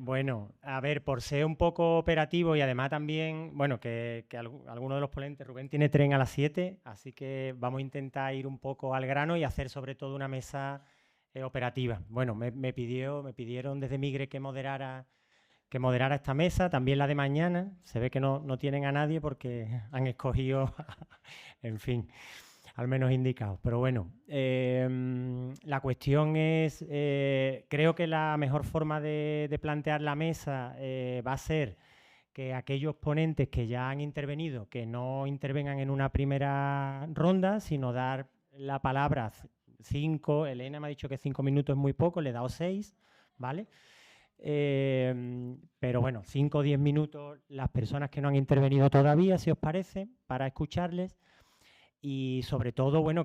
Bueno, a ver, por ser un poco operativo y además también, bueno, que alguno de los ponentes, Rubén tiene tren a las 7, así que vamos a intentar ir un poco al grano y hacer sobre todo una mesa operativa. Bueno, me pidieron desde Migre que moderara esta mesa, también la de mañana. Se ve que no tienen a nadie porque han escogido, en fin, al menos indicados. Pero bueno, la cuestión es, creo que la mejor forma de plantear la mesa va a ser que aquellos ponentes que ya han intervenido, que no intervengan en una primera ronda, sino dar la palabra 5. Elena me ha dicho que 5 minutos es muy poco, le he dado 6, ¿vale? Pero bueno, 5 o 10 minutos las personas que no han intervenido todavía, si os parece, para escucharles. Y sobre todo, bueno,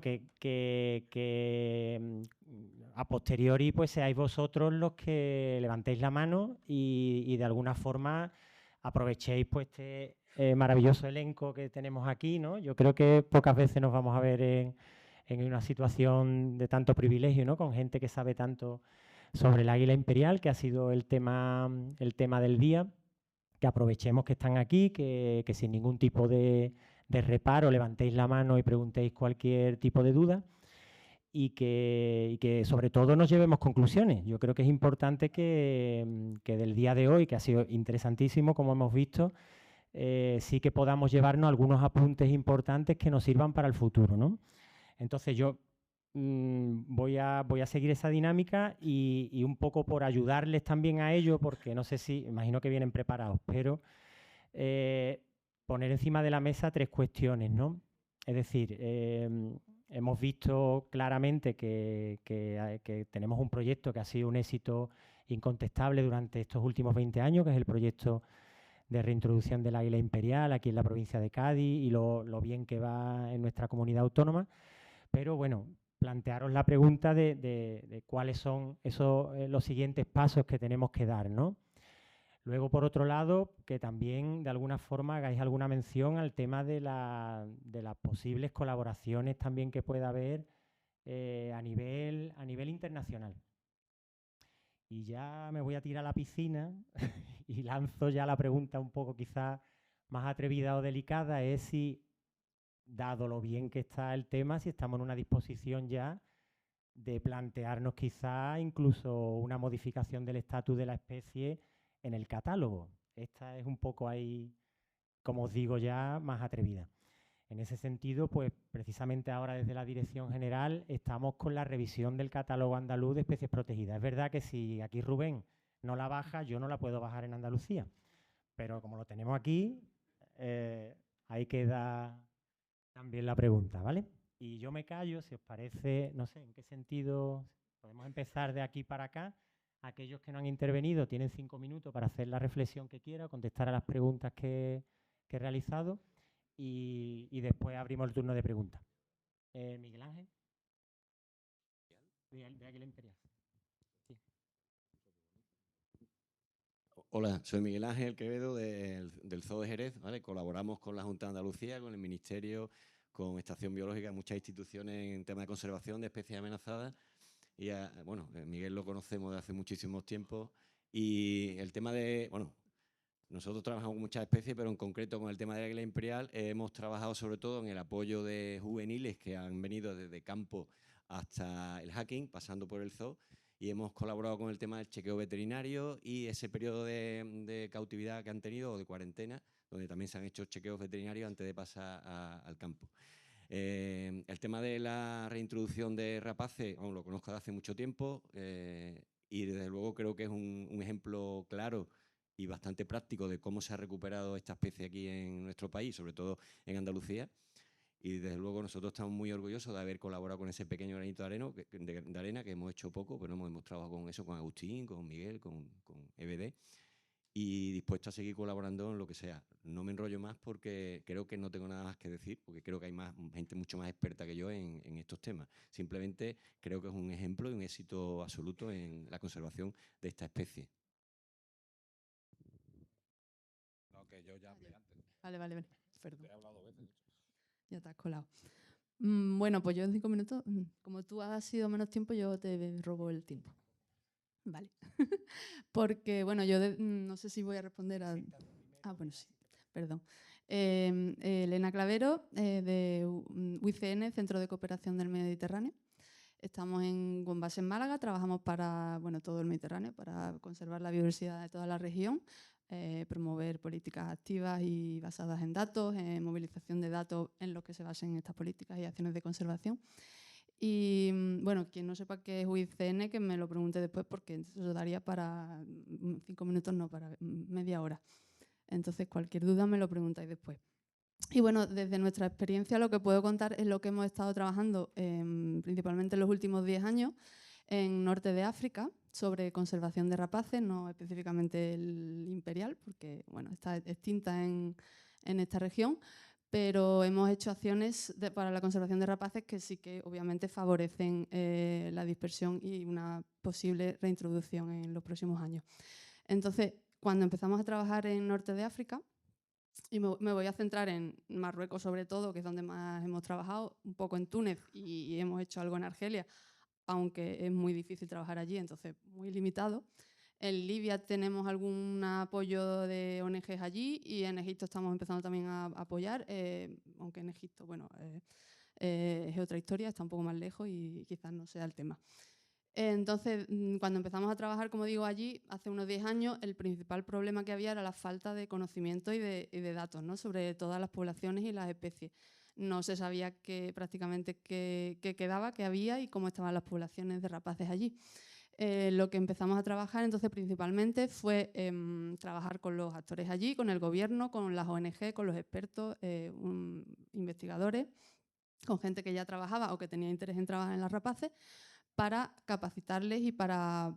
a posteriori pues seáis vosotros los que levantéis la mano y de alguna forma aprovechéis pues este maravilloso elenco que tenemos aquí, ¿no? Yo creo que pocas veces nos vamos a ver en una situación de tanto privilegio, ¿no? Con gente que sabe tanto sobre el águila imperial, que ha sido el tema del día, que aprovechemos que están aquí, que sin ningún tipo de reparo levantéis la mano y preguntéis cualquier tipo de duda y que sobre todo nos llevemos conclusiones. Yo creo que es importante que del día de hoy, que ha sido interesantísimo, como hemos visto, sí que podamos llevarnos algunos apuntes importantes que nos sirvan para el futuro, ¿no? Entonces yo voy a seguir esa dinámica y un poco por ayudarles también a ello, porque no sé si, imagino que vienen preparados, pero poner encima de la mesa 3 cuestiones, ¿no? Es decir, hemos visto claramente que tenemos un proyecto que ha sido un éxito incontestable durante estos últimos 20 años, que es el proyecto de reintroducción del águila imperial aquí en la provincia de Cádiz y lo bien que va en nuestra comunidad autónoma. Pero bueno, plantearos la pregunta de cuáles son los siguientes pasos que tenemos que dar, ¿no? Luego, por otro lado, que también de alguna forma hagáis alguna mención al tema de las posibles colaboraciones también que pueda haber a nivel internacional. Y ya me voy a tirar a la piscina y lanzo ya la pregunta un poco quizás más atrevida o delicada, es si, dado lo bien que está el tema, si estamos en una disposición ya de plantearnos quizá incluso una modificación del estatus de la especie en el catálogo. Esta es un poco ahí, como os digo ya, más atrevida. En ese sentido, pues precisamente ahora desde la Dirección General estamos con la revisión del catálogo andaluz de especies protegidas. Es verdad que si aquí Rubén no la baja, yo no la puedo bajar en Andalucía, pero como lo tenemos aquí, ahí queda también la pregunta, ¿vale? Y yo me callo, si os parece, no sé en qué sentido, podemos empezar de aquí para acá. Aquellos que no han intervenido tienen 5 minutos para hacer la reflexión que quieran, contestar a las preguntas que he realizado y después abrimos el turno de preguntas. Miguel Ángel, de Águila Imperial. Sí. Hola, soy Miguel Ángel Quevedo del Zoo de Jerez, ¿vale? Colaboramos con la Junta de Andalucía, con el Ministerio, con Estación Biológica, muchas instituciones en tema de conservación de especies amenazadas. Y bueno, Miguel lo conocemos de hace muchísimos tiempos. Y el tema de, bueno, nosotros trabajamos con muchas especies, pero en concreto con el tema de águila imperial hemos trabajado sobre todo en el apoyo de juveniles que han venido desde campo hasta el hacking, pasando por el zoo, y hemos colaborado con el tema del chequeo veterinario y ese periodo de cautividad que han tenido o de cuarentena, donde también se han hecho chequeos veterinarios antes de pasar al campo. El tema de la reintroducción de rapaces, bueno, lo conozco desde hace mucho tiempo y desde luego creo que es un ejemplo claro y bastante práctico de cómo se ha recuperado esta especie aquí en nuestro país, sobre todo en Andalucía. Y desde luego nosotros estamos muy orgullosos de haber colaborado con ese pequeño granito de arena que hemos hecho poco, pero hemos trabajado con eso, con Agustín, con Miguel, con EBD y dispuesto a seguir colaborando en lo que sea. No me enrollo más porque creo que no tengo nada más que decir, porque creo que hay gente mucho más experta que yo en estos temas. Simplemente creo que es un ejemplo de un éxito absoluto en la conservación de esta especie. No, que yo ya hablé antes. Vale. Perdón. Te he hablado 2 veces. Ya te has colado. Bueno, pues yo en 5 minutos, como tú has sido menos tiempo, yo te robo el tiempo. Vale. Porque, bueno, yo no sé si voy a responder a... Ah, bueno, sí, perdón. Elena Clavero, de UICN, Centro de Cooperación del Mediterráneo. Estamos con base en Málaga, trabajamos para todo el Mediterráneo, para conservar la biodiversidad de toda la región, promover políticas activas y basadas en datos, movilización de datos en los que se basen estas políticas y acciones de conservación. Y bueno, quien no sepa qué es UICN, que me lo pregunte después, porque eso daría para 5 minutos, no, para media hora. Entonces, cualquier duda me lo preguntáis después. Y bueno, desde nuestra experiencia lo que puedo contar es lo que hemos estado trabajando principalmente en los últimos 10 años en norte de África sobre conservación de rapaces, no específicamente el imperial, porque bueno, está extinta en esta región, pero hemos hecho acciones para la conservación de rapaces que sí que obviamente favorecen la dispersión y una posible reintroducción en los próximos años. Entonces, cuando empezamos a trabajar en norte de África, y me voy a centrar en Marruecos sobre todo, que es donde más hemos trabajado, un poco en Túnez y hemos hecho algo en Argelia, aunque es muy difícil trabajar allí, entonces muy limitado. En Libia tenemos algún apoyo de ONGs allí y en Egipto estamos empezando también a apoyar, aunque en Egipto, bueno, es otra historia, está un poco más lejos y quizás no sea el tema. Entonces, cuando empezamos a trabajar, como digo, allí, hace unos 10 años, el principal problema que había era la falta de conocimiento y de datos, ¿no?, sobre todas las poblaciones y las especies. No se sabía prácticamente qué quedaba, qué había y cómo estaban las poblaciones de rapaces allí. Lo que empezamos a trabajar entonces principalmente fue trabajar con los actores allí, con el gobierno, con las ONG, con los expertos, investigadores, con gente que ya trabajaba o que tenía interés en trabajar en las rapaces, para capacitarles y para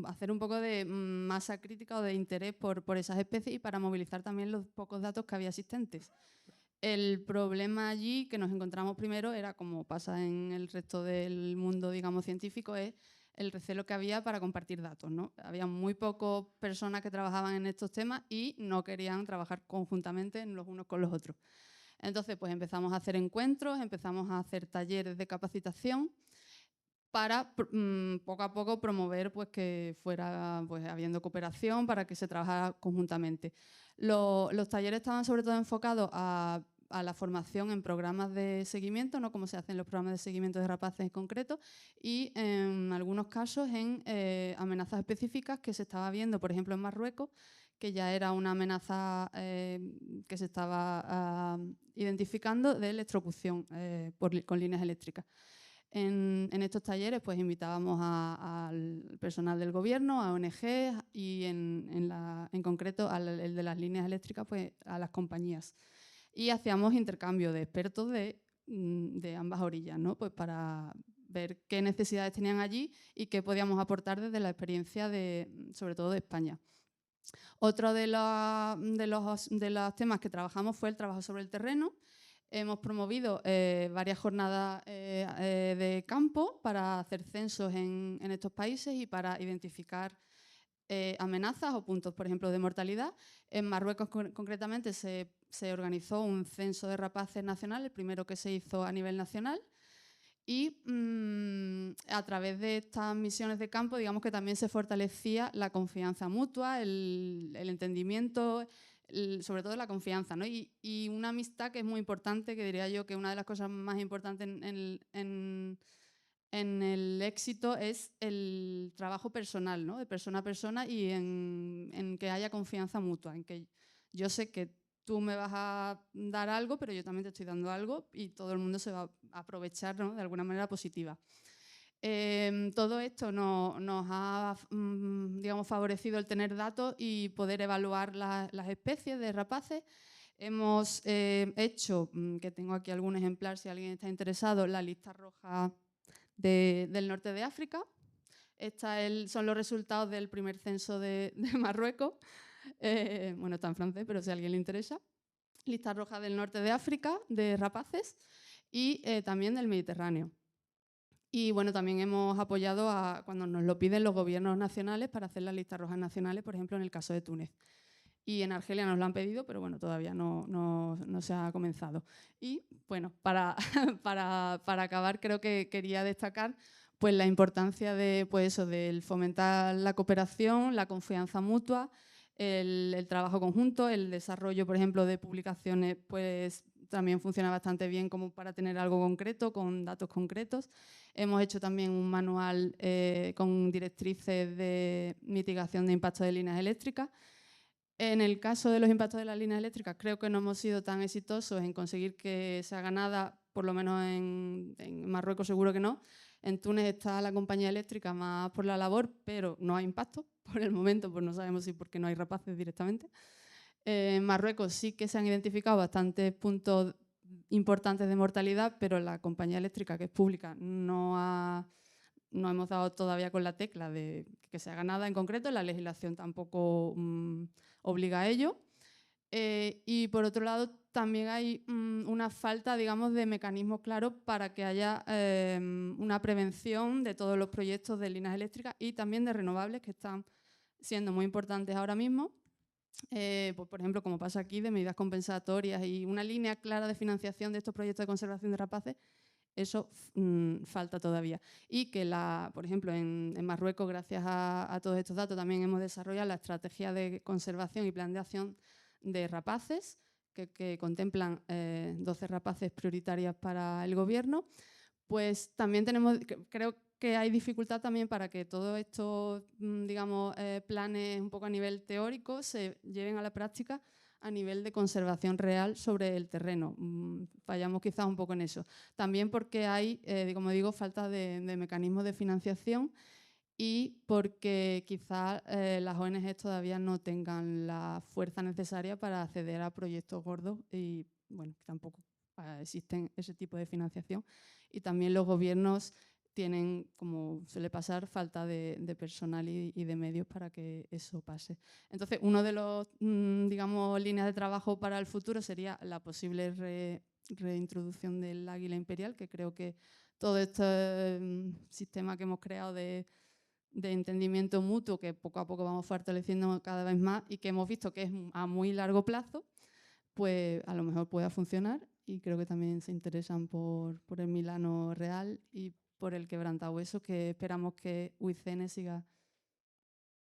hacer un poco de masa crítica o de interés por esas especies y para movilizar también los pocos datos que había existentes. El problema allí que nos encontramos primero era, como pasa en el resto del mundo, digamos, científico, es el recelo que había para compartir datos, ¿no? Había muy pocas personas que trabajaban en estos temas y no querían trabajar conjuntamente los unos con los otros. Entonces, pues empezamos a hacer encuentros, empezamos a hacer talleres de capacitación para poco a poco promover pues, que fuera pues, habiendo cooperación para que se trabajara conjuntamente. Los talleres estaban sobre todo enfocados a la formación en programas de seguimiento, ¿no?, como se hacen los programas de seguimiento de rapaces en concreto, y en algunos casos en amenazas específicas que se estaba viendo, por ejemplo, en Marruecos, que ya era una amenaza que se estaba identificando de electrocución con líneas eléctricas. En estos talleres pues invitábamos al personal del gobierno, a ONG y en concreto el de las líneas eléctricas pues a las compañías. Y hacíamos intercambio de expertos de ambas orillas, ¿no?, pues para ver qué necesidades tenían allí y qué podíamos aportar desde la experiencia sobre todo de España. Otro de los temas que trabajamos fue el trabajo sobre el terreno. Hemos promovido varias jornadas de campo para hacer censos en estos países y para identificar amenazas o puntos, por ejemplo, de mortalidad. En Marruecos, concretamente, se organizó un censo de rapaces nacional, el primero que se hizo a nivel nacional. Y a través de estas misiones de campo, digamos que también se fortalecía la confianza mutua, el entendimiento, sobre todo la confianza, ¿no? Y una amistad que es muy importante, que diría yo que una de las cosas más importantes en el éxito es el trabajo personal, ¿no?, de persona a persona y en que haya confianza mutua, en que yo sé que tú me vas a dar algo, pero yo también te estoy dando algo y todo el mundo se va a aprovechar, ¿no?, de alguna manera positiva. Todo esto nos ha digamos, favorecido el tener datos y poder evaluar las especies de rapaces. Hemos hecho, que tengo aquí algún ejemplar si alguien está interesado, la lista roja del norte de África. Son los resultados del primer censo de Marruecos. Bueno, está en francés, pero si a alguien le interesa. Lista roja del norte de África, de rapaces, y también del Mediterráneo. Y bueno, también hemos apoyado cuando nos lo piden los gobiernos nacionales para hacer las listas rojas nacionales, por ejemplo, en el caso de Túnez. Y en Argelia nos lo han pedido, pero bueno, todavía no se ha comenzado. Y bueno, para acabar, creo que quería destacar pues la importancia de, pues eso, del fomentar la cooperación, la confianza mutua, el trabajo conjunto, el desarrollo, por ejemplo, de publicaciones, pues también funciona bastante bien como para tener algo concreto, con datos concretos. Hemos hecho también un manual con directrices de mitigación de impactos de líneas eléctricas. En el caso de los impactos de las líneas eléctricas, creo que no hemos sido tan exitosos en conseguir que se haga nada, por lo menos en Marruecos seguro que no. En Túnez está la compañía eléctrica más por la labor, pero no hay impacto. Por el momento, pues no sabemos si porque no hay rapaces directamente. En Marruecos sí que se han identificado bastantes puntos importantes de mortalidad, pero la compañía eléctrica, que es pública, no hemos dado todavía con la tecla de que se haga nada en concreto. La legislación tampoco obliga a ello. Y por otro lado, también hay una falta, digamos, de mecanismos claros para que haya una prevención de todos los proyectos de líneas eléctricas y también de renovables, que están siendo muy importantes ahora mismo. Pues, por ejemplo, como pasa aquí, de medidas compensatorias y una línea clara de financiación de estos proyectos de conservación de rapaces, eso falta todavía. Y que, por ejemplo, en Marruecos, gracias a todos estos datos, también hemos desarrollado la estrategia de conservación y plan de acción de rapaces, que contemplan 12 rapaces prioritarias para el gobierno. Pues también creo que hay dificultad también para que todos estos, digamos, planes un poco a nivel teórico se lleven a la práctica a nivel de conservación real sobre el terreno. Fallamos quizás un poco en eso. También porque hay, como digo, falta de mecanismos de financiación y porque quizás las ONG todavía no tengan la fuerza necesaria para acceder a proyectos gordos y, bueno, tampoco existen ese tipo de financiación. Y también los gobiernos tienen, como suele pasar, falta de personal y de medios para que eso pase. Entonces, uno de los, digamos, líneas de trabajo para el futuro sería la posible reintroducción del águila imperial, que creo que todo este sistema que hemos creado de entendimiento mutuo, que poco a poco vamos fortaleciendo cada vez más y que hemos visto que es a muy largo plazo, pues a lo mejor pueda funcionar. Y creo que también se interesan por el Milano Real y por el quebrantahuesos, que esperamos que UICN siga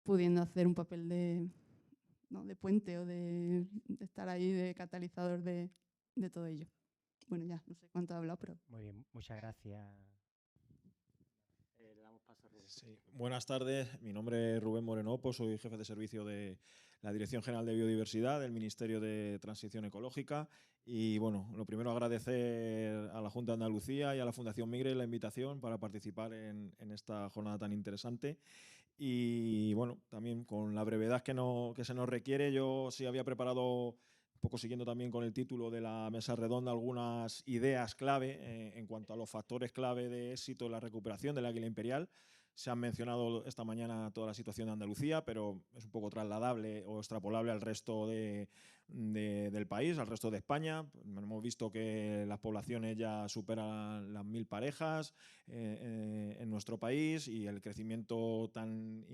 pudiendo hacer un papel de puente o de estar ahí de catalizador de todo ello. Bueno, ya no sé cuánto he hablado, pero... Muy bien, muchas gracias. Le damos paso a Rubén. Sí. Buenas tardes, mi nombre es Rubén Morenopo, soy jefe de servicio de la Dirección General de Biodiversidad del Ministerio de Transición Ecológica y bueno, lo primero agradecer a la Junta de Andalucía y a la Fundación Migre la invitación para participar en esta jornada tan interesante y bueno, también con la brevedad que se nos requiere, yo sí había preparado un poco siguiendo también con el título de la mesa redonda, algunas ideas clave en cuanto a los factores clave de éxito en la recuperación del águila imperial. Se han mencionado esta mañana toda la situación de Andalucía, pero es un poco trasladable o extrapolable al resto del país, al resto de España. Hemos visto que las poblaciones ya superan las 1000 parejas en nuestro país y el crecimiento tan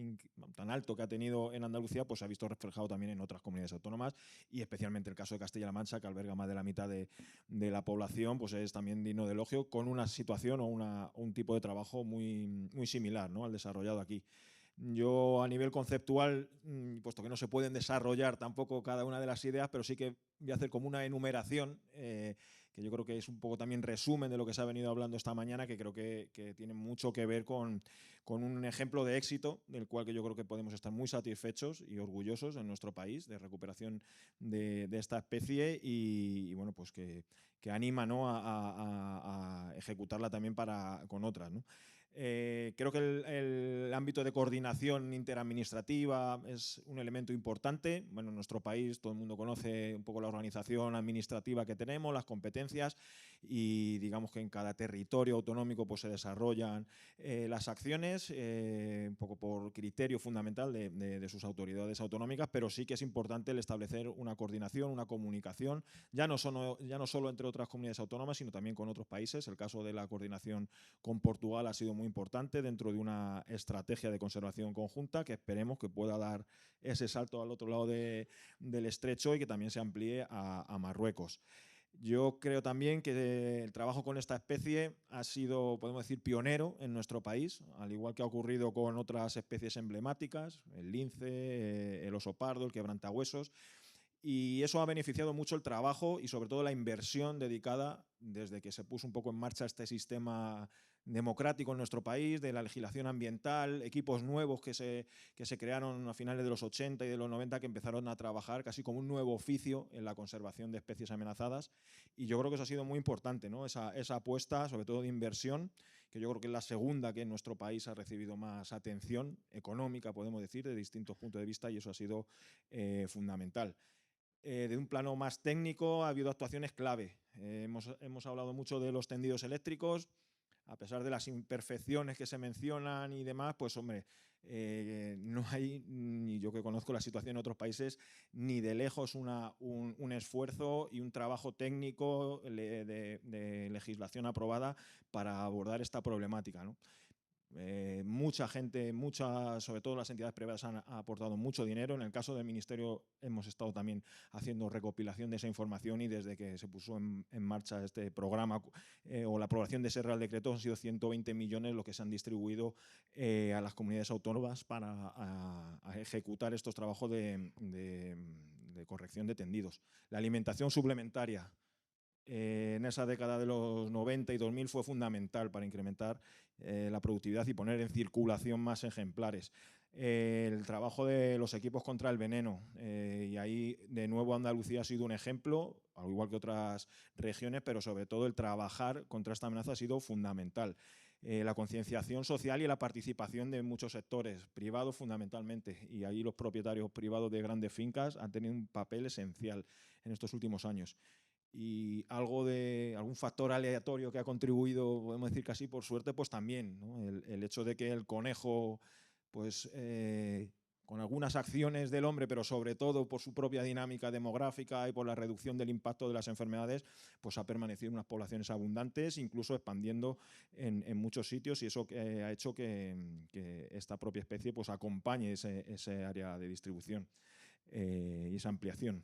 alto que ha tenido en Andalucía pues se ha visto reflejado también en otras comunidades autónomas y especialmente el caso de Castilla-La Mancha, que alberga más de la mitad de la población, pues es también digno de elogio, con una situación o un tipo de trabajo muy, muy similar, ¿no?, al desarrollado aquí. Yo a nivel conceptual, puesto que no se pueden desarrollar tampoco cada una de las ideas, pero sí que voy a hacer como una enumeración que yo creo que es un poco también resumen de lo que se ha venido hablando esta mañana, que creo que tiene mucho que ver con un ejemplo de éxito, del cual que yo creo que podemos estar muy satisfechos y orgullosos en nuestro país, de recuperación de esta especie y bueno, pues que anima, ¿no?, a ejecutarla también con otras, ¿no? Creo que el ámbito de coordinación interadministrativa es un elemento importante. Bueno, en nuestro país todo el mundo conoce un poco la organización administrativa que tenemos, las competencias y digamos que en cada territorio autonómico pues se desarrollan las acciones un poco por criterio fundamental de sus autoridades autonómicas, pero sí que es importante el establecer una coordinación, una comunicación, ya no solo entre otras comunidades autónomas, sino también con otros países. El caso de la coordinación con Portugal ha sido muy importante dentro de una estrategia de conservación conjunta que esperemos que pueda dar ese salto al otro lado del estrecho y que también se amplíe a Marruecos. Yo creo también que el trabajo con esta especie ha sido, podemos decir, pionero en nuestro país, al igual que ha ocurrido con otras especies emblemáticas, el lince, el oso pardo, el quebrantahuesos, y eso ha beneficiado mucho el trabajo y sobre todo la inversión dedicada desde que se puso un poco en marcha este sistema democrático en nuestro país, de la legislación ambiental, equipos nuevos que se crearon a finales de los 80 y de los 90 que empezaron a trabajar casi como un nuevo oficio en la conservación de especies amenazadas, y yo creo que eso ha sido muy importante, ¿no? Esa apuesta, sobre todo de inversión, que yo creo que es la segunda que en nuestro país ha recibido más atención económica, podemos decir, de distintos puntos de vista, y eso ha sido fundamental. De un plano más técnico ha habido actuaciones clave. Hemos hablado mucho de los tendidos eléctricos. A pesar de las imperfecciones que se mencionan y demás, pues hombre, no hay, ni yo que conozco la situación en otros países, ni de lejos un esfuerzo y un trabajo técnico de legislación aprobada para abordar esta problemática, ¿no? Mucha gente, sobre todo las entidades privadas han aportado mucho dinero. En el caso del Ministerio hemos estado también haciendo recopilación de esa información, y desde que se puso en marcha este programa o la aprobación de ese Real Decreto han sido 120 millones los que se han distribuido a las comunidades autónomas para a ejecutar estos trabajos de corrección de tendidos. La alimentación suplementaria en esa década de los 90 y 2000 fue fundamental para incrementar la productividad y poner en circulación más ejemplares. El trabajo de los equipos contra el veneno, y ahí de nuevo Andalucía ha sido un ejemplo, al igual que otras regiones, pero sobre todo el trabajar contra esta amenaza ha sido fundamental. La concienciación social y la participación de muchos sectores, privados fundamentalmente, y ahí los propietarios privados de grandes fincas han tenido un papel esencial en estos últimos años. Y algún factor aleatorio que ha contribuido, podemos decir que así por suerte, pues también, ¿no? El hecho de que el conejo, pues con algunas acciones del hombre, pero sobre todo por su propia dinámica demográfica y por la reducción del impacto de las enfermedades, pues ha permanecido en unas poblaciones abundantes, incluso expandiendo en muchos sitios, y eso ha hecho que esta propia especie pues acompañe ese área de distribución y esa ampliación.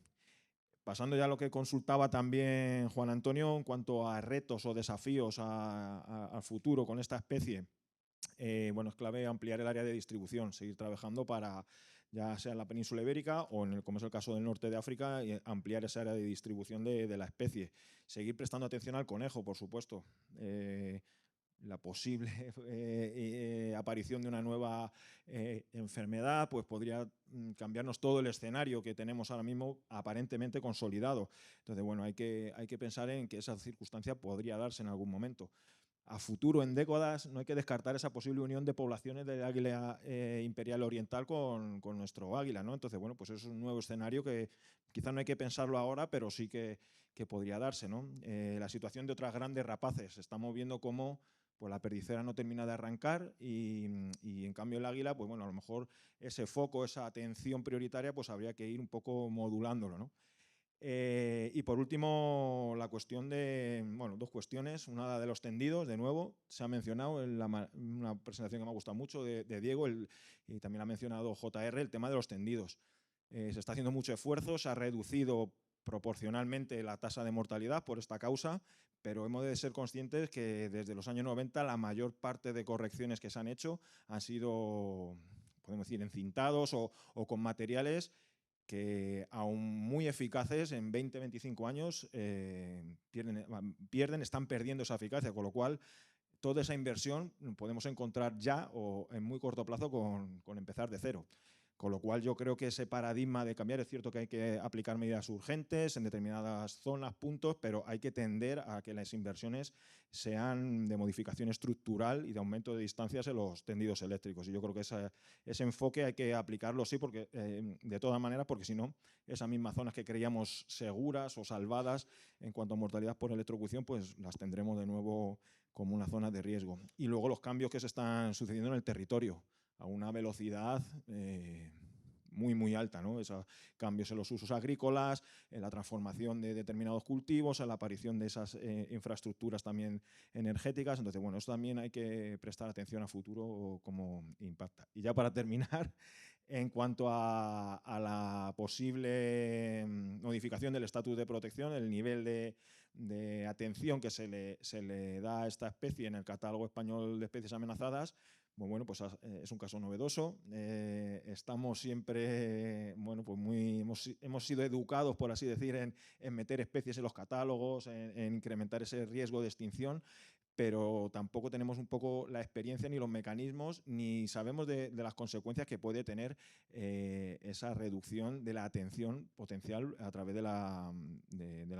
Pasando ya a lo que consultaba también Juan Antonio en cuanto a retos o desafíos al futuro con esta especie, bueno, es clave ampliar el área de distribución, seguir trabajando para, ya sea en la península ibérica o, como es el caso del norte de África, ampliar esa área de distribución de la especie. Seguir prestando atención al conejo, por supuesto. La posible aparición de una nueva enfermedad pues podría cambiarnos todo el escenario que tenemos ahora mismo aparentemente consolidado. Entonces, bueno, hay que pensar en que esa circunstancia podría darse en algún momento. A futuro, en décadas, no hay que descartar esa posible unión de poblaciones del águila imperial oriental con nuestro águila, ¿no? Entonces, bueno, pues eso es un nuevo escenario que quizás no hay que pensarlo ahora, pero sí que podría darse, ¿no? La situación de otras grandes rapaces. Estamos viendo cómo pues la perdicera no termina de arrancar y en cambio el águila, pues bueno, a lo mejor ese foco, esa atención prioritaria, pues habría que ir un poco modulándolo, ¿no? Y por último, la cuestión de, bueno, dos cuestiones. Una de los tendidos, de nuevo, se ha mencionado en una presentación que me ha gustado mucho de Diego, y también ha mencionado JR, el tema de los tendidos. Se está haciendo mucho esfuerzo, se ha reducido proporcionalmente la tasa de mortalidad por esta causa, pero hemos de ser conscientes que desde los años 90 la mayor parte de correcciones que se han hecho han sido, podemos decir, encintados o con materiales que aún muy eficaces en 20-25 años están perdiendo esa eficacia, con lo cual toda esa inversión podemos encontrar ya o en muy corto plazo con empezar de cero. Con lo cual yo creo que ese paradigma de cambiar, es cierto que hay que aplicar medidas urgentes en determinadas zonas, puntos, pero hay que tender a que las inversiones sean de modificación estructural y de aumento de distancias en los tendidos eléctricos. Y yo creo que ese enfoque hay que aplicarlo, sí, porque de todas maneras, porque si no, esas mismas zonas que creíamos seguras o salvadas en cuanto a mortalidad por electrocución, pues las tendremos de nuevo como una zona de riesgo. Y luego los cambios que se están sucediendo en el territorio a una velocidad muy, muy alta, ¿no? Esos cambios en los usos agrícolas, en la transformación de determinados cultivos, en la aparición de esas infraestructuras también energéticas. Entonces, bueno, eso también hay que prestar atención a futuro cómo impacta. Y ya para terminar, en cuanto a la posible modificación del estatus de protección, el nivel de de atención que se le da a esta especie en el catálogo español de especies amenazadas, bueno, pues es un caso novedoso. Estamos siempre, bueno, pues hemos sido educados, por así decir, en meter especies en los catálogos, en incrementar ese riesgo de extinción, pero tampoco tenemos un poco la experiencia ni los mecanismos, ni sabemos de las consecuencias que puede tener esa reducción de la atención potencial a través de la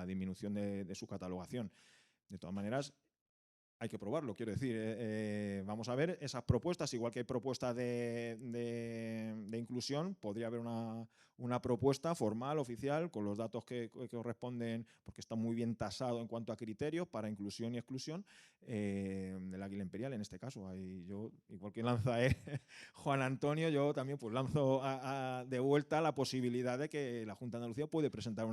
disminución de su catalogación. De todas maneras, hay que probarlo, quiero decir. Vamos a ver esas propuestas, igual que hay propuestas de inclusión, podría haber una propuesta formal, oficial, con los datos que corresponden, porque está muy bien tasado en cuanto a criterios para inclusión y exclusión del águila imperial en este caso. Ahí yo, igual que lanza Juan Antonio, yo también pues lanzo de vuelta la posibilidad de que la Junta de Andalucía puede presentar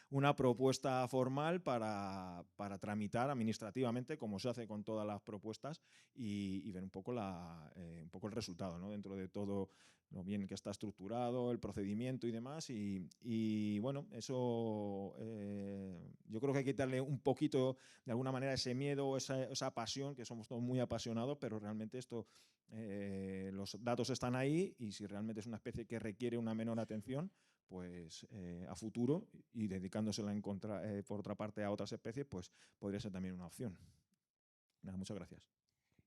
una propuesta formal para tramitar administrativamente, como se hace con todas las propuestas, y ver un poco el resultado, ¿no? Dentro de todo lo bien que está estructurado, el procedimiento y demás. Y bueno, eso yo creo que hay que quitarle un poquito, de alguna manera, ese miedo, esa pasión, que somos todos muy apasionados, pero realmente esto, los datos están ahí, y si realmente es una especie que requiere una menor atención, pues a futuro, y dedicándosela por otra parte a otras especies, pues podría ser también una opción. Nada, muchas gracias.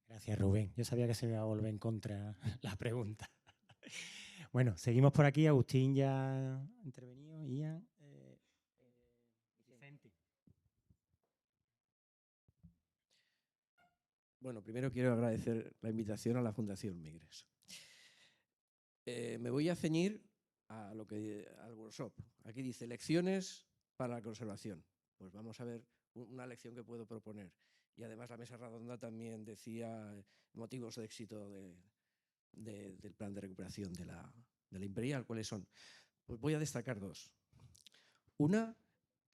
Gracias, Rubén. Yo sabía que se me iba a volver en contra la pregunta. Bueno, seguimos por aquí. Agustín ya ha intervenido. Ian, Vicente. Bueno, primero quiero agradecer la invitación a la Fundación Migres. Me voy a ceñir al workshop. Aquí dice lecciones para la conservación. Pues vamos a ver una lección que puedo proponer. Y además la mesa redonda también decía motivos de éxito del plan de recuperación de la Imperial. ¿Cuáles son? Pues voy a destacar dos. Una,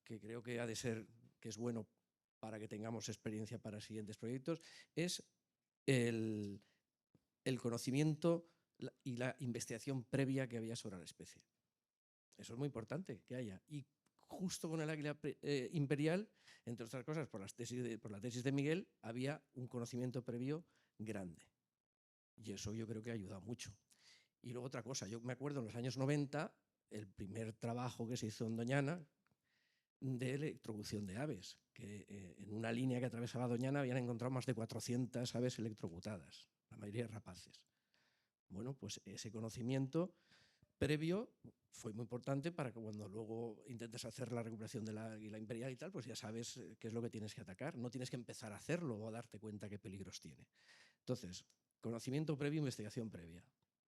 que creo que ha de ser, que es bueno para que tengamos experiencia para siguientes proyectos, es el conocimiento y la investigación previa que había sobre la especie. Eso es muy importante que haya. Y justo con el águila imperial, entre otras cosas, por la tesis de Miguel, había un conocimiento previo grande. Y eso yo creo que ha ayudado mucho. Y luego otra cosa, yo me acuerdo en los años 90, el primer trabajo que se hizo en Doñana de electrocución de aves, que en una línea que atravesaba Doñana habían encontrado más de 400 aves electrocutadas, la mayoría rapaces. Bueno, pues ese conocimiento previo fue muy importante para que cuando luego intentes hacer la recuperación de la águila imperial y tal, pues ya sabes qué es lo que tienes que atacar. No tienes que empezar a hacerlo o a darte cuenta qué peligros tiene. Entonces, conocimiento previo, investigación previa.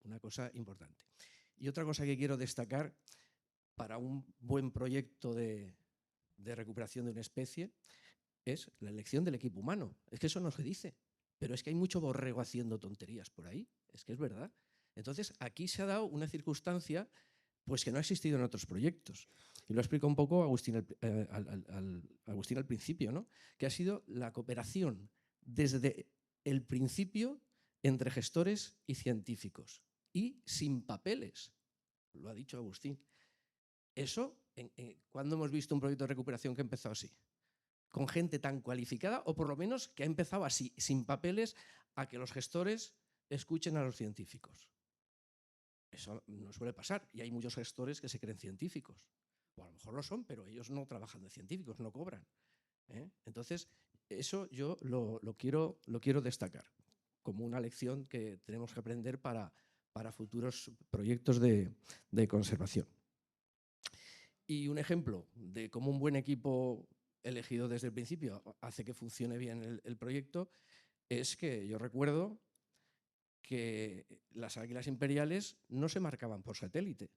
Una cosa importante. Y otra cosa que quiero destacar para un buen proyecto de recuperación de una especie es la elección del equipo humano. Es que eso no se dice, pero es que hay mucho borrego haciendo tonterías por ahí. Es que es verdad. Entonces, aquí se ha dado una circunstancia pues, que no ha existido en otros proyectos. Y lo explica un poco Agustín al principio, ¿no? Que ha sido la cooperación desde el principio entre gestores y científicos. Y sin papeles. Lo ha dicho Agustín. Eso, ¿cuándo hemos visto un proyecto de recuperación que ha empezado así? Con gente tan cualificada, o por lo menos que ha empezado así, sin papeles, a que los gestores escuchen a los científicos. Eso no suele pasar, y hay muchos gestores que se creen científicos. O a lo mejor lo son, pero ellos no trabajan de científicos, no cobran. Entonces, eso yo lo quiero destacar como una lección que tenemos que aprender para futuros proyectos de conservación. Y un ejemplo de cómo un buen equipo elegido desde el principio hace que funcione bien el proyecto es que yo recuerdo que las águilas imperiales no se marcaban por satélite.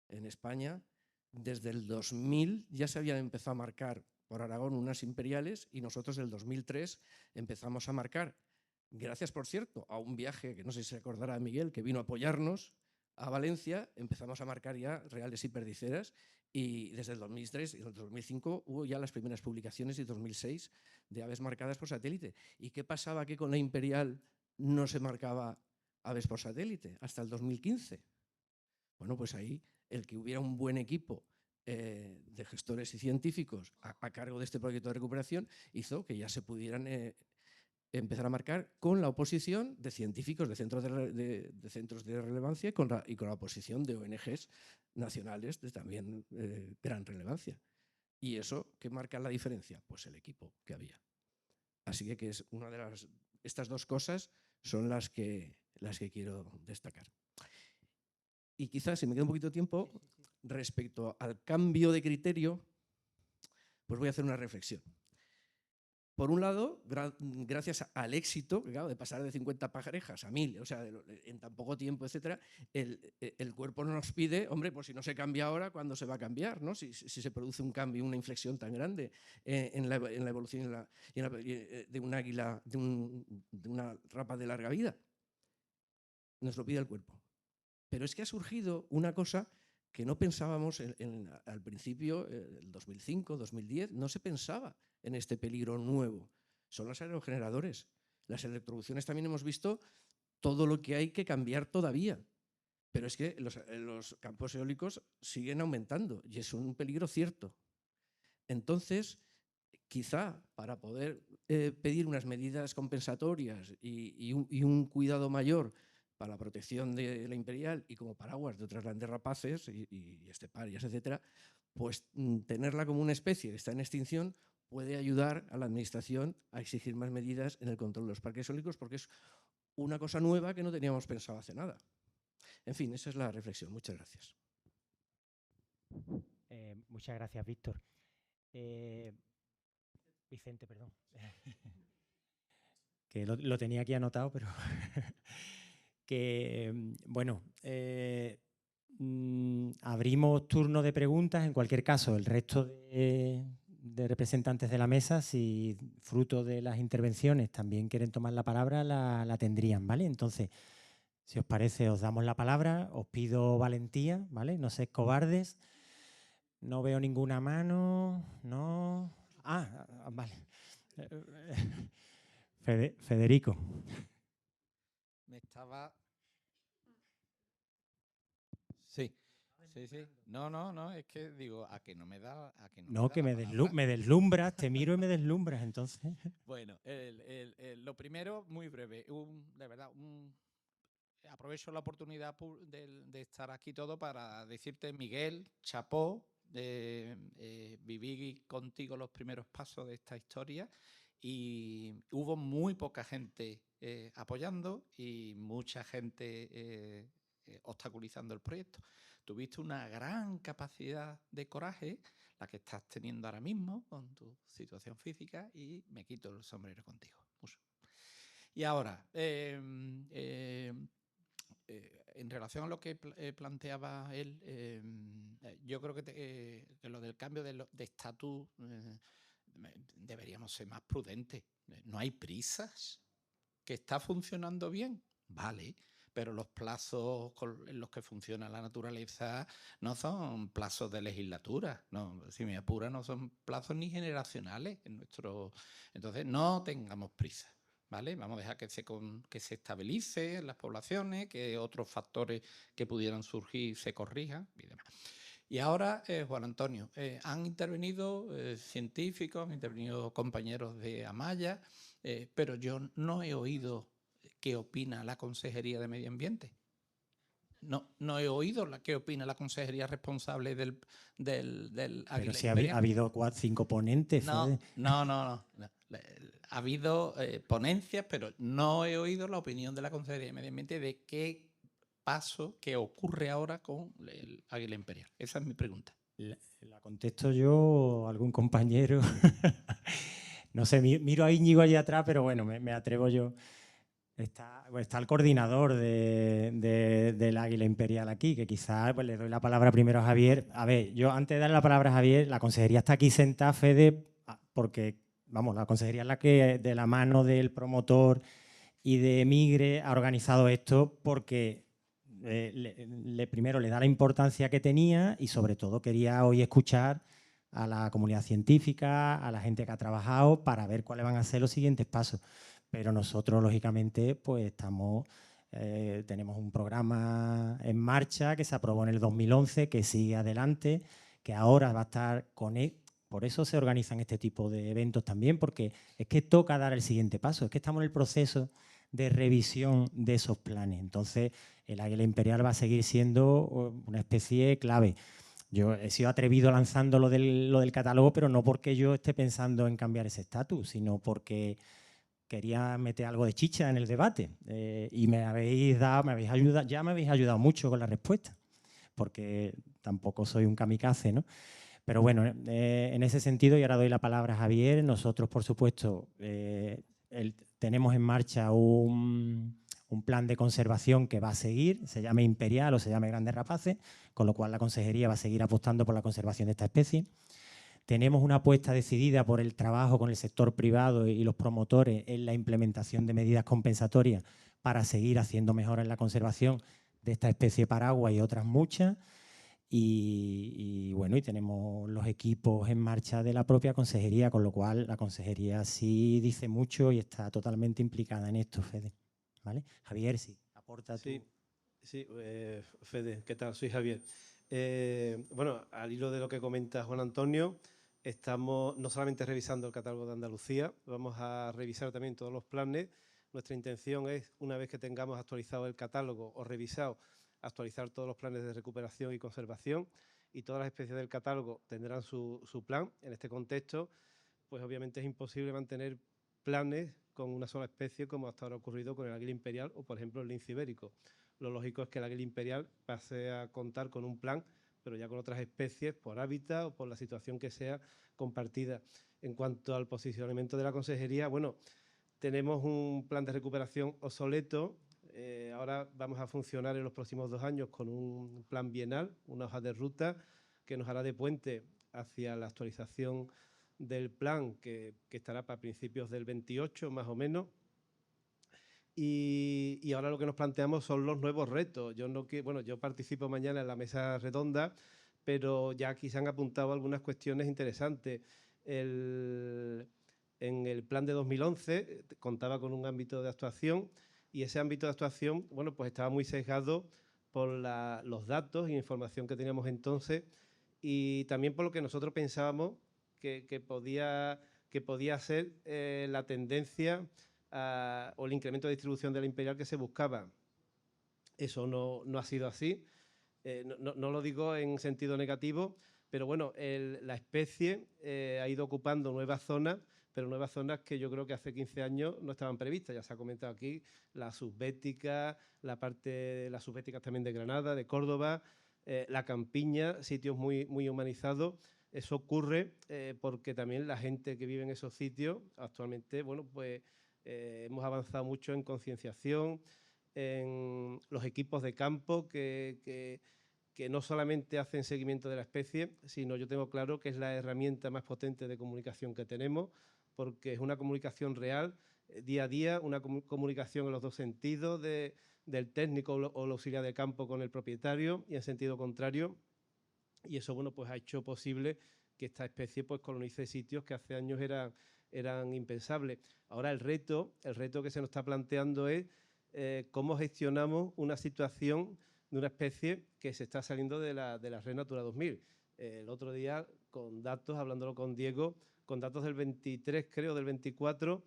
En España, desde el 2000 ya se habían empezado a marcar por Aragón unas imperiales, y nosotros en el 2003 empezamos a marcar, gracias, por cierto, a un viaje que no sé si se acordará Miguel, que vino a apoyarnos a Valencia, empezamos a marcar ya reales y perdiceras, y desde el 2003 y el 2005 hubo ya las primeras publicaciones, y 2006 de aves marcadas por satélite. ¿Y qué pasaba que con la imperial no se marcaba aves por satélite hasta el 2015? Bueno, pues ahí el que hubiera un buen equipo de gestores y científicos a cargo de este proyecto de recuperación hizo que ya se pudieran empezar a marcar con la oposición de científicos de centros de relevancia y con la oposición de ONGs nacionales de también gran relevancia. ¿Y eso qué marca la diferencia? Pues el equipo que había. Así que es una de estas dos cosas son las que quiero destacar. Y quizás, si me queda un poquito de tiempo, respecto al cambio de criterio, pues voy a hacer una reflexión. Por un lado, gracias al éxito, claro, de pasar de 50 parejas a 1000, o sea, en tan poco tiempo, etcétera, el cuerpo no nos pide, hombre, pues si no se cambia ahora, ¿cuándo se va a cambiar? ¿No? Si se produce un cambio, una inflexión tan grande en la evolución de un águila, de una rapa de larga vida, nos lo pide el cuerpo. Pero es que ha surgido una cosa que no pensábamos al principio, el 2005, 2010, no se pensaba en este peligro nuevo. Son los aerogeneradores. Las electrocuciones también hemos visto todo lo que hay que cambiar todavía. Pero es que los campos eólicos siguen aumentando y es un peligro cierto. Entonces, quizá para poder pedir unas medidas compensatorias y un cuidado mayor para la protección de la imperial y como paraguas de otras grandes rapaces y esteparias, etcétera, pues tenerla como una especie que está en extinción puede ayudar a la administración a exigir más medidas en el control de los parques eólicos porque es una cosa nueva que no teníamos pensado hace nada. En fin, esa es la reflexión. Muchas gracias. Muchas gracias, Víctor. Vicente, perdón. Que lo tenía aquí anotado, pero que, bueno, abrimos turno de preguntas. En cualquier caso, el resto de representantes de la mesa, si fruto de las intervenciones también quieren tomar la palabra, la tendrían, ¿vale? Entonces, si os parece, os damos la palabra, os pido valentía, ¿vale? No seáis cobardes. No veo ninguna mano, no. Ah, vale. Federico. Me estaba... Sí. No, es que digo, a que no me da... No, que me deslumbras, te miro y me deslumbras, entonces. Bueno, lo primero, muy breve, de verdad, aprovecho la oportunidad de estar aquí todo para decirte, Miguel, chapó, viví contigo los primeros pasos de esta historia y hubo muy poca gente apoyando y mucha gente obstaculizando el proyecto. Tuviste una gran capacidad de coraje, la que estás teniendo ahora mismo con tu situación física, y me quito el sombrero contigo. Y ahora, en relación a lo que planteaba él, yo creo que lo del cambio de estatus deberíamos ser más prudentes. No hay prisas. ¿Que está funcionando bien? Vale, pero los plazos en los que funciona la naturaleza no son plazos de legislatura. No, si me apura, no son plazos ni generacionales. Entonces, no tengamos prisa. ¿Vale? Vamos a dejar que se estabilice las poblaciones, que otros factores que pudieran surgir se corrijan y demás. Y ahora, Juan Antonio, han intervenido científicos, han intervenido compañeros de Amaya, pero yo no he oído qué opina la Consejería de Medio Ambiente. No he oído qué opina la consejería responsable del Pero si ha habido 5 ponentes. No. Ha habido ponencias, pero no he oído la opinión de la Consejería de Medio Ambiente de qué ocurre ahora con el águila imperial. Esa es mi pregunta. La contesto yo, algún compañero. No sé, miro a Íñigo allí atrás, pero bueno, me atrevo yo. Está el coordinador del Águila Imperial aquí, que quizás pues, le doy la palabra primero a Javier. A ver, yo antes de darle la palabra a Javier, la consejería está aquí sentada, Fede, porque, vamos, la consejería es la que de la mano del promotor y de Migre ha organizado esto porque primero le da la importancia que tenía y sobre todo quería hoy escuchar a la comunidad científica, a la gente que ha trabajado para ver cuáles van a ser los siguientes pasos. Pero nosotros, lógicamente, pues tenemos un programa en marcha que se aprobó en el 2011, que sigue adelante, que ahora va a estar con él. Por eso se organizan este tipo de eventos también, porque es que toca dar el siguiente paso, es que estamos en el proceso de revisión de esos planes. Entonces, el águila imperial va a seguir siendo una especie clave. Yo he sido atrevido lanzando lo del catálogo, pero no porque yo esté pensando en cambiar ese estatus, sino porque quería meter algo de chicha en el debate. Y me habéis ayudado, ya me habéis ayudado mucho con la respuesta, porque tampoco soy un kamikaze, ¿no? Pero bueno, en ese sentido, y ahora doy la palabra a Javier, nosotros, por supuesto, tenemos en marcha un plan de conservación que va a seguir, se llame Imperial o se llame Grandes Rapaces, con lo cual la Consejería va a seguir apostando por la conservación de esta especie. Tenemos una apuesta decidida por el trabajo con el sector privado y los promotores en la implementación de medidas compensatorias para seguir haciendo mejoras en la conservación de esta especie paraguas y otras muchas. Y bueno, y tenemos los equipos en marcha de la propia consejería, con lo cual la consejería sí dice mucho y está totalmente implicada en esto, Fede. ¿Vale? Javier, sí, aporta tú. Sí, Fede, ¿qué tal? Soy Javier. Bueno, al hilo de lo que comenta Juan Antonio, estamos no solamente revisando el catálogo de Andalucía, vamos a revisar también todos los planes. Nuestra intención es, una vez que tengamos actualizado el catálogo o revisado, actualizar todos los planes de recuperación y conservación, y todas las especies del catálogo tendrán su plan. En este contexto, pues obviamente es imposible mantener planes con una sola especie, como hasta ahora ha ocurrido con el águila imperial o, por ejemplo, el lince ibérico. Lo lógico es que el águila imperial pase a contar con un plan, pero ya con otras especies por hábitat o por la situación que sea compartida. En cuanto al posicionamiento de la consejería, bueno, tenemos un plan de recuperación obsoleto. Ahora vamos a funcionar en los próximos 2 años con un plan bienal, una hoja de ruta que nos hará de puente hacia la actualización del plan que estará para principios del 28 más o menos. Y ahora lo que nos planteamos son los nuevos retos. Yo participo mañana en la mesa redonda, pero ya aquí se han apuntado algunas cuestiones interesantes. En el plan de 2011 contaba con un ámbito de actuación, y ese ámbito de actuación, bueno, pues estaba muy sesgado por los datos e información que teníamos entonces, y también por lo que nosotros pensábamos que podía ser la tendencia o el incremento de distribución de la imperial que se buscaba. Eso no ha sido así. No lo digo en sentido negativo, pero bueno, la especie ha ido ocupando nuevas zonas, pero nuevas zonas que yo creo que hace 15 años no estaban previstas. Ya se ha comentado aquí la subbética, las subbéticas también de Granada, de Córdoba, la campiña, sitios muy, muy humanizados. Eso ocurre porque también la gente que vive en esos sitios actualmente, bueno, pues hemos avanzado mucho en concienciación, en los equipos de campo que no solamente hacen seguimiento de la especie, sino yo tengo claro que es la herramienta más potente de comunicación que tenemos, porque es una comunicación real, día a día, una comunicación en los dos sentidos, del técnico o el auxiliar de campo con el propietario, y en sentido contrario. Y eso, bueno, pues ha hecho posible que esta especie pues colonice sitios que hace años eran impensables. Ahora el reto que se nos está planteando es cómo gestionamos una situación de una especie que se está saliendo de la Red Natura 2000. El otro día, con datos, hablándolo con Diego, con datos del 23, creo, del 24,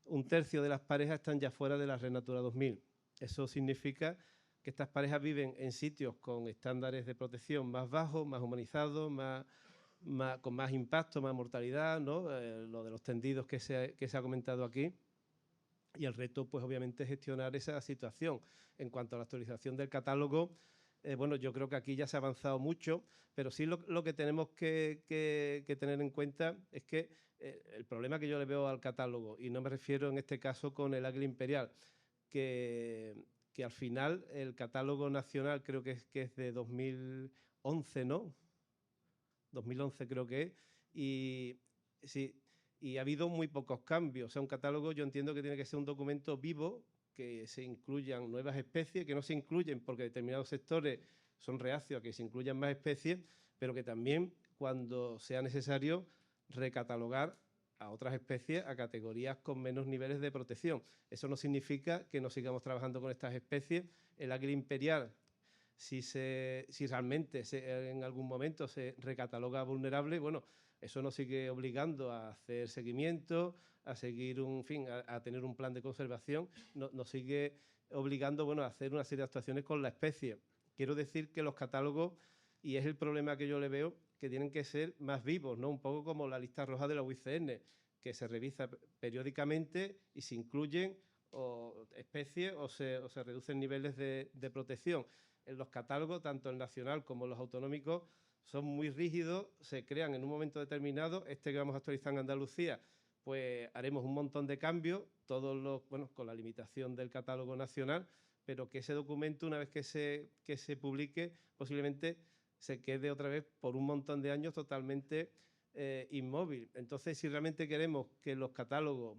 1/3 de las parejas están ya fuera de la Red Natura 2000. Eso significa que estas parejas viven en sitios con estándares de protección más bajos, más humanizados, con más impacto, más mortalidad, ¿no? Lo de los tendidos que se ha comentado aquí. Y el reto, pues obviamente, es gestionar esa situación. En cuanto a la actualización del catálogo, bueno, yo creo que aquí ya se ha avanzado mucho, pero sí lo que tenemos que tener en cuenta es que el problema que yo le veo al catálogo, y no me refiero en este caso con el águila imperial, que al final el catálogo nacional creo que es de 2011, ¿no? 2011 creo que es, y sí, y ha habido muy pocos cambios. O sea, un catálogo yo entiendo que tiene que ser un documento vivo, que se incluyan nuevas especies, que no se incluyen porque determinados sectores son reacios a que se incluyan más especies, pero que también, cuando sea necesario, recatalogar a otras especies a categorías con menos niveles de protección. Eso no significa que no sigamos trabajando con estas especies. El águila imperial si realmente en algún momento se recataloga vulnerable, bueno, eso nos sigue obligando a hacer seguimiento, a seguir a tener un plan de conservación, nos sigue obligando, bueno, a hacer una serie de actuaciones con la especie. Quiero decir que los catálogos, y es el problema que yo le veo, que tienen que ser más vivos, ¿no? Un poco como la lista roja de la UICN, que se revisa periódicamente y se incluyen especies o se reducen niveles de protección. En los catálogos, tanto el nacional como los autonómicos, son muy rígidos, se crean en un momento determinado. Este que vamos a actualizar en Andalucía, pues haremos un montón de cambios, con la limitación del catálogo nacional, pero que ese documento, una vez que se publique, posiblemente se quede otra vez por un montón de años totalmente inmóvil. Entonces, si realmente queremos que los catálogos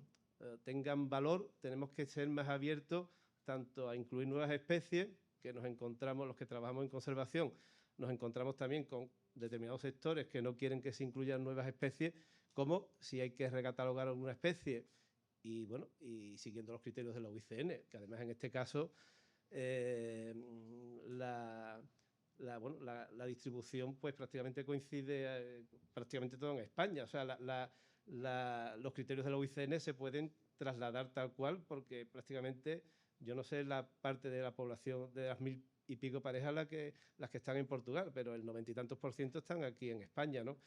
tengan valor, tenemos que ser más abiertos tanto a incluir nuevas especies, que nos encontramos, los que trabajamos en conservación, nos encontramos también con determinados sectores que no quieren que se incluyan nuevas especies, como si hay que recatalogar alguna especie y, bueno, y siguiendo los criterios de la UICN, que además en este caso la distribución pues prácticamente coincide prácticamente todo en España. O sea, los criterios de la UICN se pueden trasladar tal cual, porque prácticamente, yo no sé la parte de la población de las 1000 y pico parejas las que están en Portugal, pero el 90 y tantos % están aquí en España, ¿no?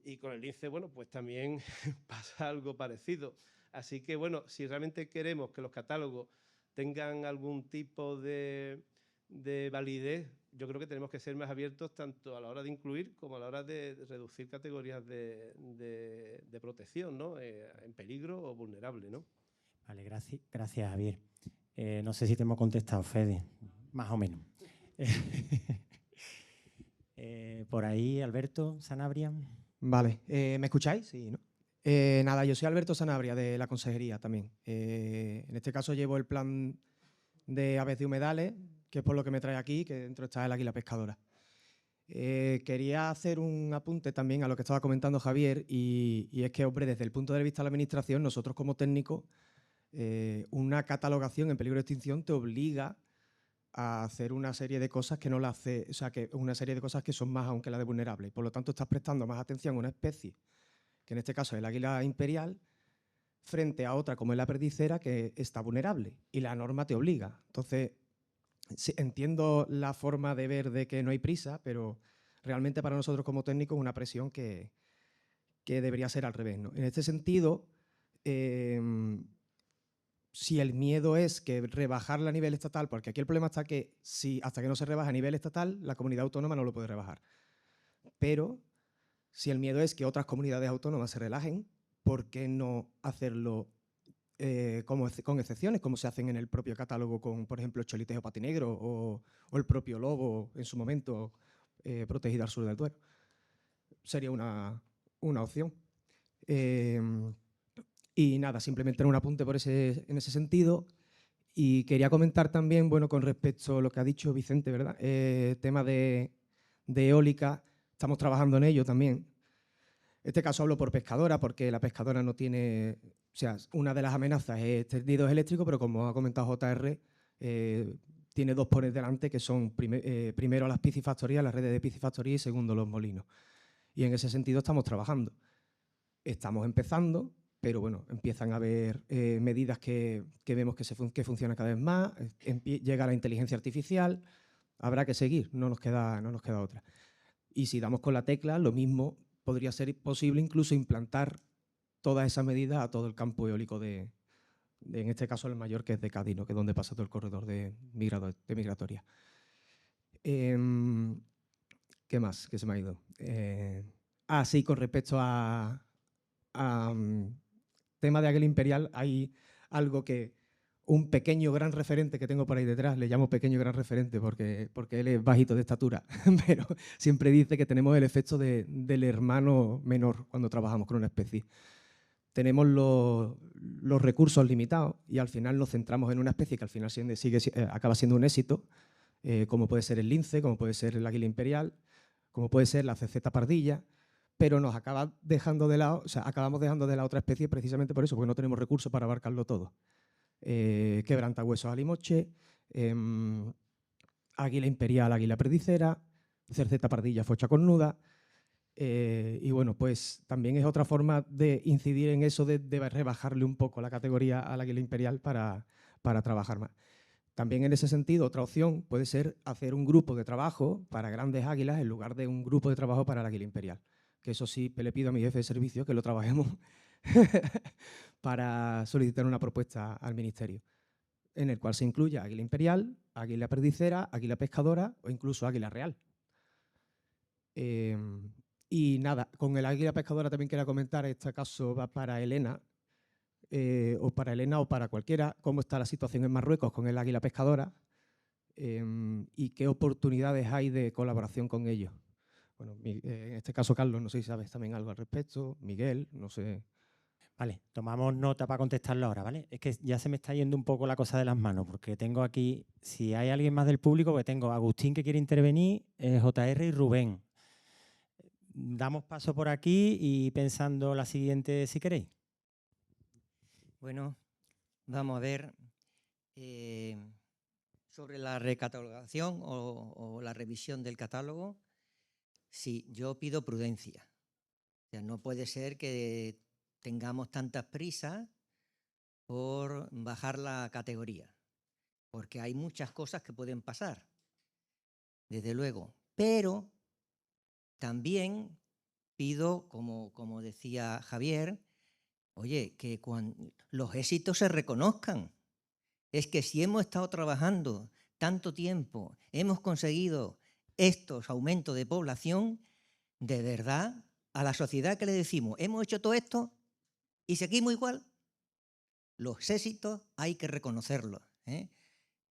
Y con el lince, bueno, pues también pasa algo parecido. Así que, bueno, si realmente queremos que los catálogos tengan algún tipo de validez, yo creo que tenemos que ser más abiertos tanto a la hora de incluir como a la hora de reducir categorías de protección, ¿no? En peligro o vulnerable, ¿no? Vale, gracias Javier. No sé si te hemos contestado, Fede, más o menos. Por ahí, Alberto Sanabria. Vale, ¿me escucháis? Sí, ¿no? Nada, yo soy Alberto Sanabria, de la Consejería también. En este caso llevo el plan de aves de humedales, que es por lo que me trae aquí, que dentro está el águila pescadora. Quería hacer un apunte también a lo que estaba comentando Javier, y es que, hombre, desde el punto de vista de la Administración, nosotros como técnicos, una catalogación en peligro de extinción te obliga a hacer una serie de cosas que no la hace, o sea, que una serie de cosas que son más aún que la de vulnerable. Y por lo tanto, estás prestando más atención a una especie, que en este caso es el águila imperial, frente a otra como es la perdicera, que está vulnerable y la norma te obliga. Entonces, sí, entiendo la forma de ver de que no hay prisa, pero realmente para nosotros como técnicos es una presión que debería ser al revés, ¿no? En este sentido, si el miedo es que rebajarla a nivel estatal, porque aquí el problema está que hasta que no se rebaja a nivel estatal, la comunidad autónoma no lo puede rebajar. Pero si el miedo es que otras comunidades autónomas se relajen, ¿por qué no hacerlo con excepciones, como se hacen en el propio catálogo con, por ejemplo, el cholitejo patinegro o el propio lobo en su momento protegido al sur del Duero? Sería una opción. Y nada, simplemente un apunte en ese sentido. Y quería comentar también, bueno, con respecto a lo que ha dicho Vicente, ¿verdad? Tema de eólica, estamos trabajando en ello también. En este caso hablo por pescadora, porque la pescadora no tiene... O sea, una de las amenazas es tendidos eléctricos, pero como ha comentado JR, tiene dos por delante, que son primero las piscifactorías, las redes de piscifactoría, y segundo los molinos. Y en ese sentido estamos trabajando. Estamos empezando, pero bueno, empiezan a haber medidas que vemos que funcionan cada vez más, llega la inteligencia artificial, habrá que seguir, no nos queda otra. Y si damos con la tecla, lo mismo podría ser posible incluso implantar todas esas medidas a todo el campo eólico en este caso el mayor, que es de Cádiz, ¿no? Que es donde pasa todo el corredor de migratoria. ¿Qué más? ¿Qué se me ha ido? Sí, con respecto a tema de águila imperial, hay algo que un pequeño gran referente que tengo por ahí detrás, le llamo pequeño gran referente porque él es bajito de estatura, pero siempre dice que tenemos el efecto del hermano menor cuando trabajamos con una especie. Tenemos los recursos limitados y al final nos centramos en una especie que al final acaba siendo un éxito, como puede ser el lince, como puede ser el águila imperial, como puede ser la ceceta pardilla, pero nos acabamos dejando de lado a otra especie precisamente por eso, porque no tenemos recursos para abarcarlo todo. Quebrantahuesos alimoche, águila imperial, águila perdicera, cerceta pardilla, focha cornuda. Y bueno, pues también es otra forma de incidir en eso de rebajarle un poco la categoría al águila imperial para trabajar más. También en ese sentido, otra opción puede ser hacer un grupo de trabajo para grandes águilas en lugar de un grupo de trabajo para el águila imperial. Que eso sí le pido a mi jefe de servicio que lo trabajemos para solicitar una propuesta al Ministerio, en el cual se incluya águila imperial, águila perdicera, águila pescadora o incluso águila real. Y nada, con el águila pescadora también quería comentar, en este caso va para Elena, o para cualquiera, cómo está la situación en Marruecos con el águila pescadora y qué oportunidades hay de colaboración con ellos. Bueno, en este caso, Carlos, no sé si sabes también algo al respecto, Miguel, no sé. Vale, tomamos nota para contestarlo ahora, ¿vale? Es que ya se me está yendo un poco la cosa de las manos, porque tengo aquí, si hay alguien más del público, pues tengo a Agustín que quiere intervenir, JR y Rubén. Damos paso por aquí y pensando la siguiente, si queréis. Bueno, vamos a ver sobre la recatalogación o la revisión del catálogo. Sí, yo pido prudencia. O sea, no puede ser que tengamos tantas prisas por bajar la categoría, porque hay muchas cosas que pueden pasar, desde luego. Pero también pido, como decía Javier, oye, que cuando los éxitos se reconozcan. Es que si hemos estado trabajando tanto tiempo, hemos conseguido estos aumentos de población, de verdad, a la sociedad que le decimos, hemos hecho todo esto y seguimos igual, los éxitos hay que reconocerlos.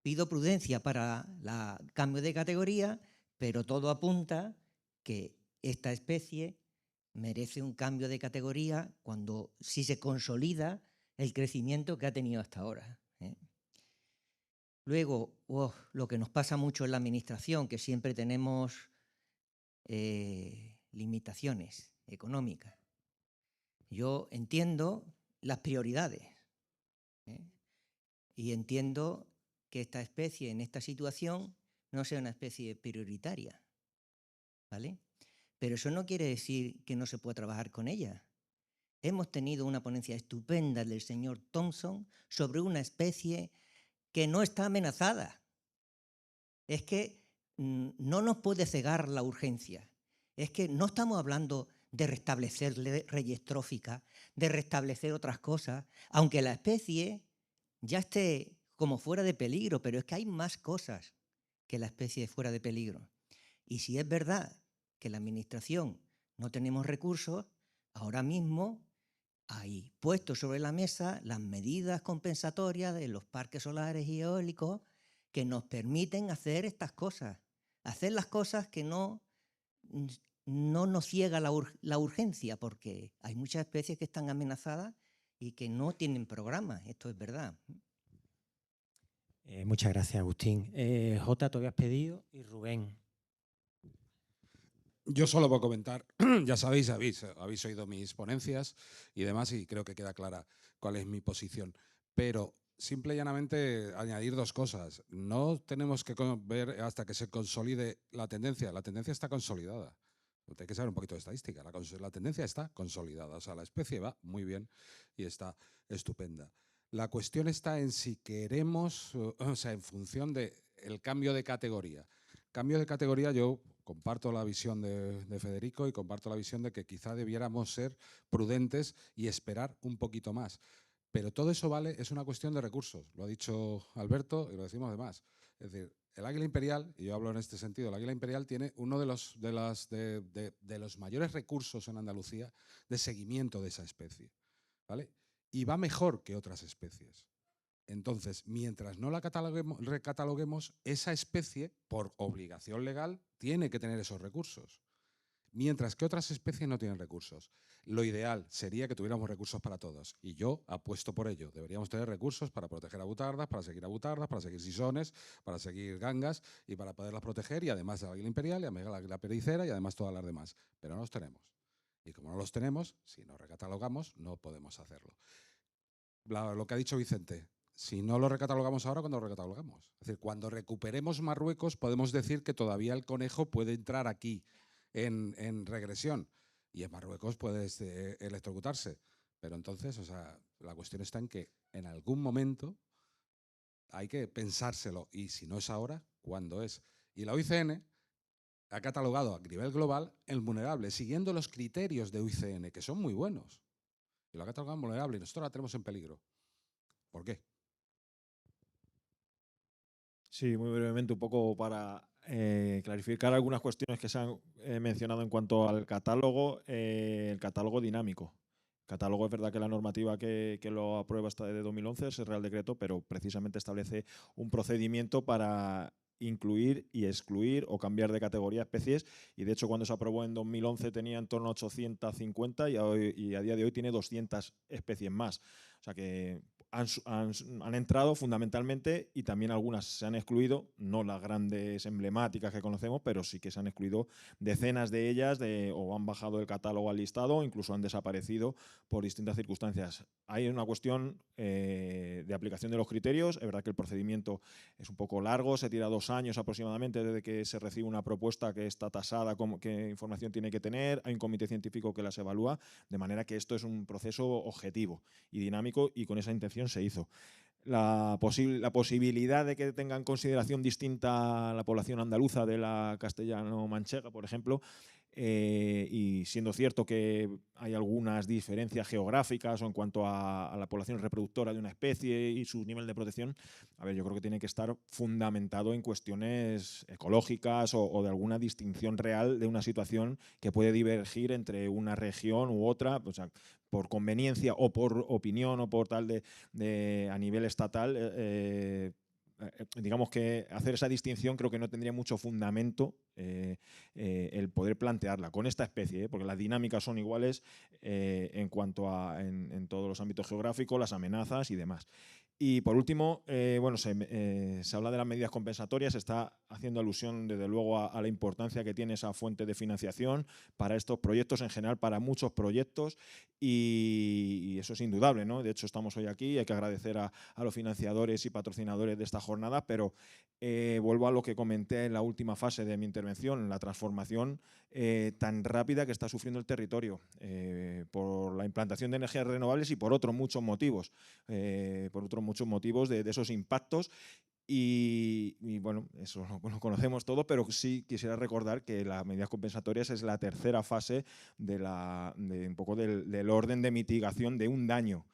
Pido prudencia para el cambio de categoría, pero todo apunta que esta especie merece un cambio de categoría cuando sí se consolida el crecimiento que ha tenido hasta ahora. Luego, lo que nos pasa mucho en la administración, que siempre tenemos limitaciones económicas. Yo entiendo las prioridades y entiendo que esta especie en esta situación no sea una especie prioritaria, ¿vale? Pero eso no quiere decir que no se pueda trabajar con ella. Hemos tenido una ponencia estupenda del señor Thompson sobre una especie que no está amenazada. Es que no nos puede cegar la urgencia. Es que no estamos hablando de restablecer leyes tróficas, de restablecer otras cosas, aunque la especie ya esté como fuera de peligro, pero es que hay más cosas que la especie fuera de peligro. Y si es verdad que la administración no tenemos recursos, ahora mismo hay puestos sobre la mesa las medidas compensatorias de los parques solares y eólicos que nos permiten hacer estas cosas, hacer las cosas que no nos ciega la urgencia, porque hay muchas especies que están amenazadas y que no tienen programa, esto es verdad. Muchas gracias, Agustín. Jota, te habías pedido, y Rubén. Yo solo voy a comentar, ya sabéis, habéis oído mis ponencias y demás, y creo que queda clara cuál es mi posición. Pero simple y llanamente añadir dos cosas. No tenemos que ver hasta que se consolide la tendencia. La tendencia está consolidada. Hay que saber un poquito de estadística. La tendencia está consolidada. O sea, la especie va muy bien y está estupenda. La cuestión está en si queremos, o sea, en función del cambio de categoría. Cambio de categoría, yo comparto la visión de Federico y comparto la visión de que quizá debiéramos ser prudentes y esperar un poquito más. Pero todo eso vale, es una cuestión de recursos. Lo ha dicho Alberto y lo decimos además. Es decir, el águila imperial, y yo hablo en este sentido, el águila imperial tiene uno de los mayores recursos en Andalucía de seguimiento de esa especie, ¿vale? Y va mejor que otras especies. Entonces, mientras no la recataloguemos, esa especie, por obligación legal, tiene que tener esos recursos. Mientras que otras especies no tienen recursos. Lo ideal sería que tuviéramos recursos para todos. Y yo apuesto por ello. Deberíamos tener recursos para proteger a butardas, para seguir sisones, para seguir gangas y para poderlas proteger. Y además de la águila imperial, y además de la águila pericera y además todas las demás. Pero no los tenemos. Y como no los tenemos, si no recatalogamos, no podemos hacerlo. Lo que ha dicho Vicente. si no lo recatalogamos ahora, ¿cuándo lo recatalogamos? Es decir, cuando recuperemos Marruecos podemos decir que todavía el conejo puede entrar aquí en regresión y en Marruecos puede electrocutarse. Pero entonces, o sea, la cuestión está en que en algún momento hay que pensárselo y si no es ahora, ¿cuándo es? Y la UICN ha catalogado a nivel global el vulnerable, siguiendo los criterios de UICN, que son muy buenos. Y lo ha catalogado vulnerable y nosotros la tenemos en peligro. ¿Por qué? Sí, muy brevemente, un poco para clarificar algunas cuestiones que se han mencionado en cuanto al catálogo, el catálogo dinámico. Catálogo es verdad que la normativa que lo aprueba está de 2011, es el Real Decreto, pero precisamente establece un procedimiento para incluir y excluir o cambiar de categoría especies, y de hecho cuando se aprobó en 2011 tenía en torno a 850 y a día de hoy tiene 200 especies más. O sea que han entrado fundamentalmente y también algunas se han excluido, no las grandes emblemáticas que conocemos, pero sí que se han excluido decenas de ellas o han bajado del catálogo al listado o incluso han desaparecido por distintas circunstancias. Hay una cuestión de aplicación de los criterios. Es verdad que el procedimiento es un poco largo, se tira 2 años aproximadamente desde que se recibe una propuesta que está tasada, qué información tiene que tener, hay un comité científico que las evalúa, de manera que esto es un proceso objetivo y dinámico y con esa intención se hizo. La posibilidad de que tenga en consideración distinta la población andaluza de la castellano-manchega, por ejemplo, y siendo cierto que hay algunas diferencias geográficas o en cuanto a la población reproductora de una especie y su nivel de protección, a ver, yo creo que tiene que estar fundamentado en cuestiones ecológicas o de alguna distinción real de una situación que puede divergir entre una región u otra, o sea, por conveniencia o por opinión o por tal a nivel estatal. Digamos que hacer esa distinción creo que no tendría mucho fundamento el poder plantearla con esta especie, porque las dinámicas son iguales en cuanto a en todos los ámbitos geográficos, las amenazas y demás. Y por último, bueno, se habla de las medidas compensatorias, se está haciendo alusión desde luego a la importancia que tiene esa fuente de financiación para estos proyectos, en general para muchos proyectos, y eso es indudable, ¿no? De hecho, estamos hoy aquí y hay que agradecer a los financiadores y patrocinadores de esta jornada, pero vuelvo a lo que comenté en la última fase de mi intervención, la transformación tan rápida que está sufriendo el territorio por la implantación de energías renovables y por otros muchos motivos, de esos impactos. Y bueno, eso lo conocemos todo, pero sí quisiera recordar que las medidas compensatorias es la tercera fase de un poco del orden de mitigación de un daño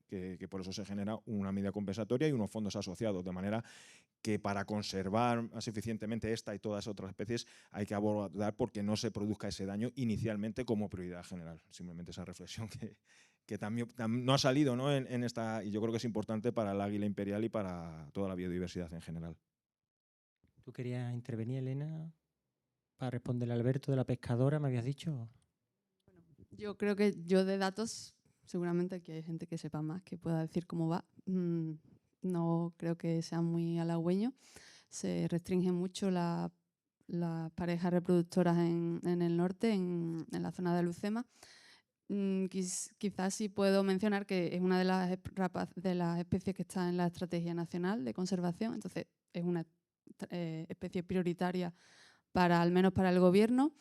que por eso se genera una medida compensatoria y unos fondos asociados, de manera que para conservar más eficientemente esta y todas otras especies hay que abordar porque no se produzca ese daño inicialmente como prioridad general. Simplemente esa reflexión que también no ha salido, ¿no? en esta, y yo creo que es importante para el águila imperial y para toda la biodiversidad en general. ¿Tú querías intervenir, Elena, para responderle a Alberto de la pescadora, me habías dicho? Yo creo que yo de datos, seguramente aquí hay gente que sepa más, que pueda decir cómo va. No creo que sea muy halagüeño. Se restringe mucho las parejas reproductoras en el norte, en la zona de Alucema. Quizás sí puedo mencionar que es una de las especies que está en la Estrategia Nacional de Conservación, entonces es una especie prioritaria al menos para el gobierno.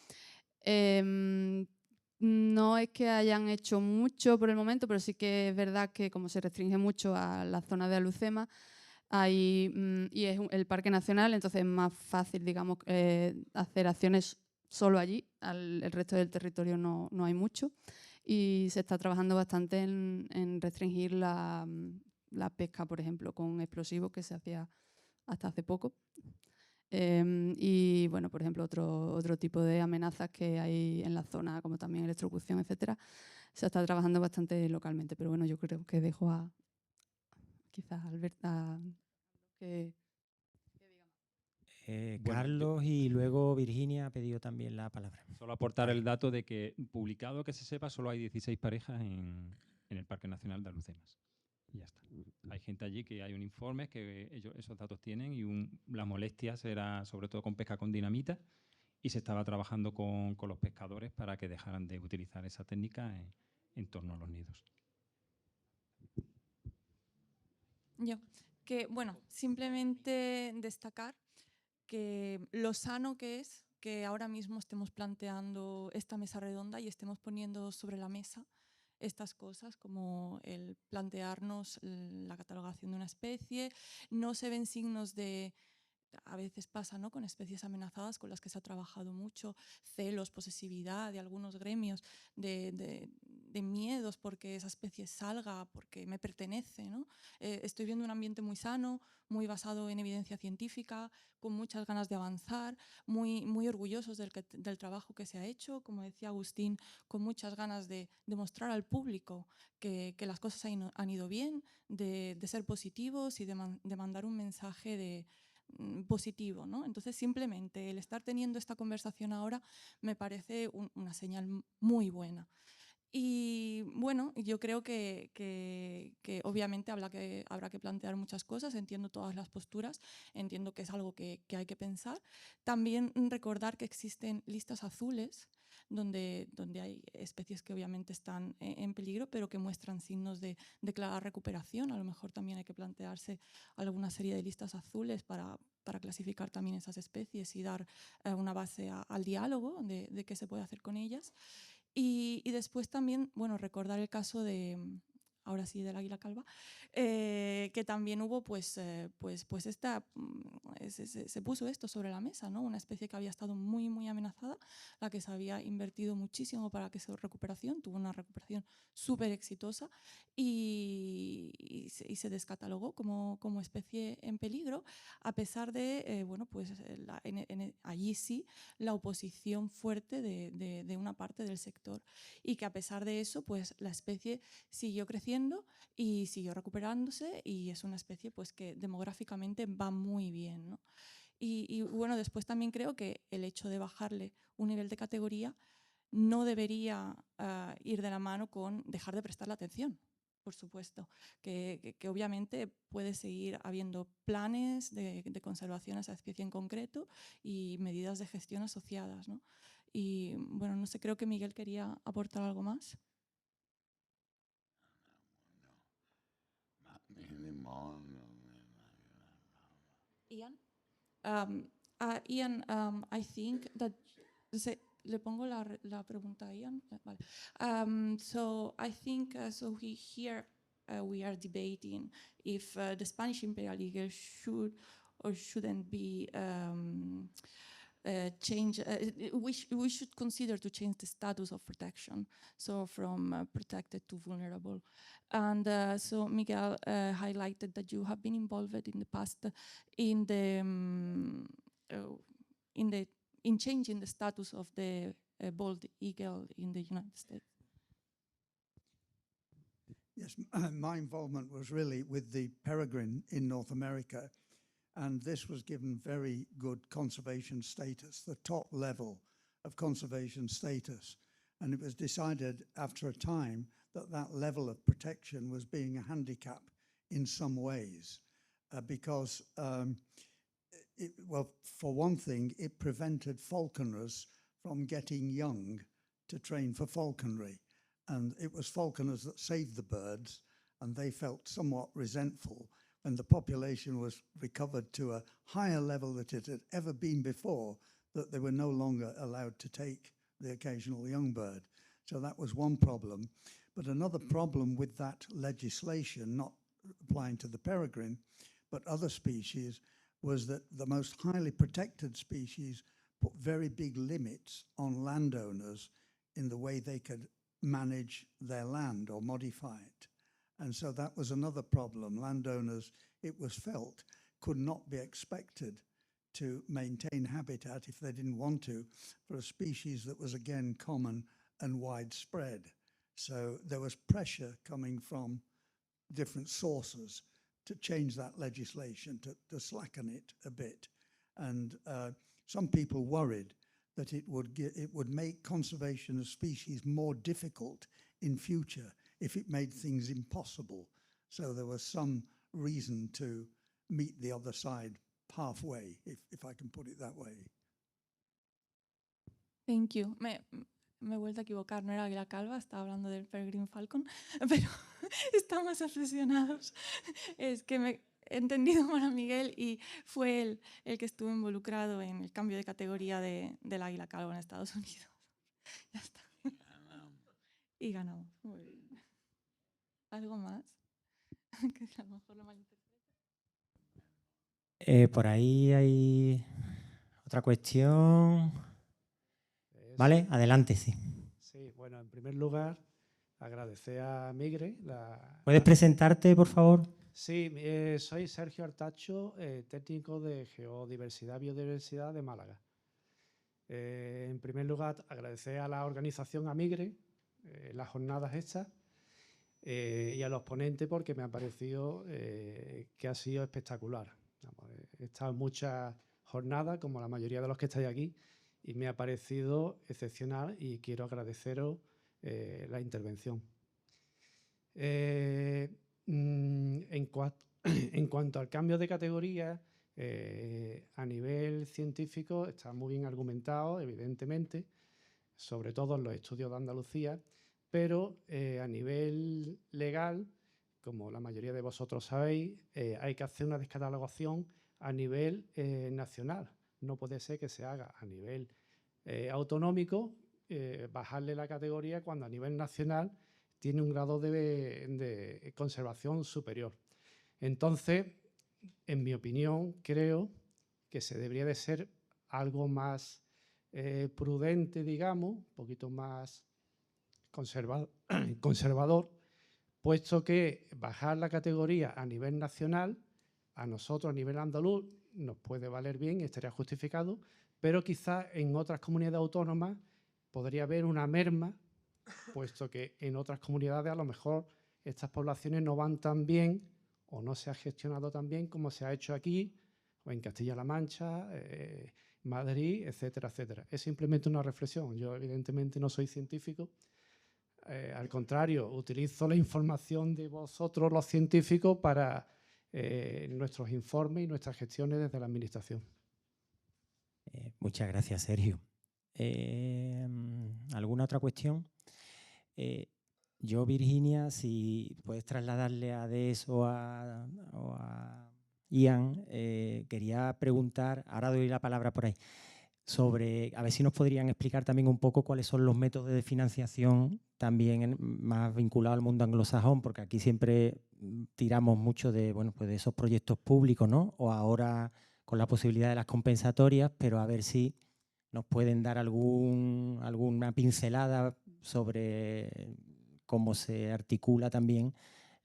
No es que hayan hecho mucho por el momento, pero sí que es verdad que como se restringe mucho a la zona de Alucema y es el parque nacional, entonces es más fácil, digamos, hacer acciones solo allí. El resto del territorio no hay mucho y se está trabajando bastante en restringir la pesca, por ejemplo, con explosivos que se hacía hasta hace poco. Y bueno, por ejemplo, otro tipo de amenazas que hay en la zona, como también electrocución, etcétera, se está trabajando bastante localmente. Pero bueno, yo creo que dejo a quizás Alberta que diga. Carlos y luego Virginia ha pedido también la palabra. Solo aportar el dato de que, publicado que se sepa, solo hay 16 parejas en el Parque Nacional de Alucemas. Y ya está. Hay gente allí que hay un informe que esos datos tienen y las molestias era sobre todo con pesca con dinamita y se estaba trabajando con los pescadores para que dejaran de utilizar esa técnica en torno a los nidos. Yo, que bueno, simplemente destacar que lo sano que es que ahora mismo estemos planteando esta mesa redonda y estemos poniendo sobre la mesa estas cosas, como el plantearnos la catalogación de una especie. No se ven signos de, a veces pasa, ¿no?, con especies amenazadas con las que se ha trabajado mucho, celos, posesividad de algunos gremios, de miedos porque esa especie salga, porque me pertenece, ¿no? Estoy viendo un ambiente muy sano, muy basado en evidencia científica, con muchas ganas de avanzar, muy orgullosos del trabajo que se ha hecho, como decía Agustín, con muchas ganas de demostrar al público que las cosas han ido bien, de ser positivos y de mandar un mensaje positivo, ¿no? Entonces, simplemente el estar teniendo esta conversación ahora me parece una señal muy buena. Y bueno, yo creo que obviamente habrá que plantear muchas cosas, entiendo todas las posturas, entiendo que es algo que hay que pensar. También recordar que existen listas azules donde hay especies que obviamente están en peligro, pero que muestran signos de clara recuperación. A lo mejor también hay que plantearse alguna serie de listas azules para clasificar también esas especies y dar una base al diálogo de qué se puede hacer con ellas. Y después también, bueno, recordar el caso de, ahora sí, del águila calva, que también hubo, se puso esto sobre la mesa, ¿no? Una especie que había estado muy amenazada, la que se había invertido muchísimo para que su recuperación, tuvo una recuperación súper exitosa y se descatalogó como especie en peligro, a pesar de, allí sí, la oposición fuerte de una parte del sector, y que a pesar de eso, pues la especie siguió creciendo y siguió recuperándose, y es una especie pues que demográficamente va muy bien, ¿no? Y bueno, después también creo que el hecho de bajarle un nivel de categoría no debería ir de la mano con dejar de prestarle atención. Por supuesto, que obviamente puede seguir habiendo planes de conservación a esa especie en concreto y medidas de gestión asociadas, ¿no? Y bueno, no sé, creo que Miguel quería aportar algo más. Ian? Ian, I think that... Le pongo la pregunta a Ian. Vale. So I think here we are debating if the Spanish Imperial Eagle should or shouldn't be changed. We should consider to change the status of protection, so from protected to vulnerable. And so Miguel highlighted that you have been involved in the past in changing the status of the bald eagle in the United States. Yes, my involvement was really with the peregrine in North America, and this was given very good conservation status, the top level of conservation status. And it was decided after a time that that level of protection was being a handicap in some ways, because well, for one thing, it prevented falconers from getting young to train for falconry. And it was falconers that saved the birds, and they felt somewhat resentful when the population was recovered to a higher level than it had ever been before, that they were no longer allowed to take the occasional young bird. So that was one problem. But another problem with that legislation, not applying to the peregrine, but other species, was that the most highly protected species put very big limits on landowners in the way they could manage their land or modify it. And so that was another problem. Landowners, it was felt, could not be expected to maintain habitat if they didn't want to for a species that was again common and widespread. So there was pressure coming from different sources to change that legislation, to slacken it a bit. And some people worried that it would make conservation of species more difficult in future if it made things impossible. So there was some reason to meet the other side halfway, if I can put it that way. Thank you. Me he vuelto a equivocar, no era águila calva, estaba hablando del peregrine falcon, pero estamos obsesionados. Es que he entendido mal a Miguel y fue él el que estuvo involucrado en el cambio de categoría del águila calva en Estados Unidos. Ya está. Y ganamos. Muy bien. ¿Algo más? Que a lo mejor lo malinterpreto. Por ahí hay otra cuestión. Vale, adelante, sí. Sí, bueno, en primer lugar, agradecer a Migre. ¿Puedes presentarte, por favor? Sí, soy Sergio Artacho, técnico de Geodiversidad y Biodiversidad de Málaga. En primer lugar, agradecer a la organización, a Migre, las jornadas estas, y a los ponentes porque me ha parecido que ha sido espectacular. He estado en muchas jornadas, como la mayoría de los que estáis aquí, y me ha parecido excepcional y quiero agradeceros la intervención. En cuanto al cambio de categoría, a nivel científico está muy bien argumentado, evidentemente, sobre todo en los estudios de Andalucía, pero a nivel legal, como la mayoría de vosotros sabéis, hay que hacer una descatalogación a nivel nacional. No puede ser que se haga a nivel autonómico, bajarle la categoría cuando a nivel nacional tiene un grado de conservación superior. Entonces, en mi opinión, creo que se debería de ser algo más prudente, digamos, un poquito más conservador, puesto que bajar la categoría a nivel nacional, a nosotros a nivel andaluz, nos puede valer bien y estaría justificado, pero quizás en otras comunidades autónomas podría haber una merma, puesto que en otras comunidades a lo mejor estas poblaciones no van tan bien o no se ha gestionado tan bien como se ha hecho aquí, o en Castilla-La Mancha, Madrid, etcétera, etcétera. Es simplemente una reflexión. Yo evidentemente no soy científico, al contrario, utilizo la información de vosotros los científicos para nuestros informes y nuestras gestiones desde la Administración. Muchas gracias, Sergio. ¿Alguna otra cuestión? Yo, Virginia, si puedes trasladarle a Des o a Ian, quería preguntar, ahora doy la palabra por ahí, sobre, a ver si nos podrían explicar también un poco cuáles son los métodos de financiación también más vinculados al mundo anglosajón, porque aquí siempre tiramos mucho de, bueno, pues de esos proyectos públicos, ¿no? O ahora con la posibilidad de las compensatorias, pero a ver si nos pueden dar alguna pincelada sobre cómo se articula también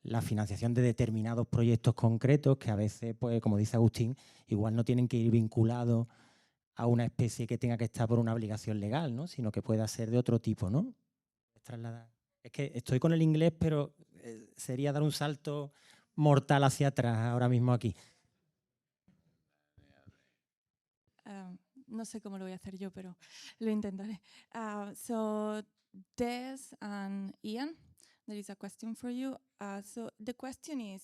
la financiación de determinados proyectos concretos que a veces, pues, como dice Agustín, igual no tienen que ir vinculados a una especie que tenga que estar por una obligación legal, ¿no? Sino que pueda ser de otro tipo, ¿no? Es que estoy con el inglés, pero sería dar un salto mortal hacia atrás ahora mismo aquí. No sé cómo lo voy a hacer yo, pero lo intentaré. So, Des and Ian, there is a question for you. So the question is,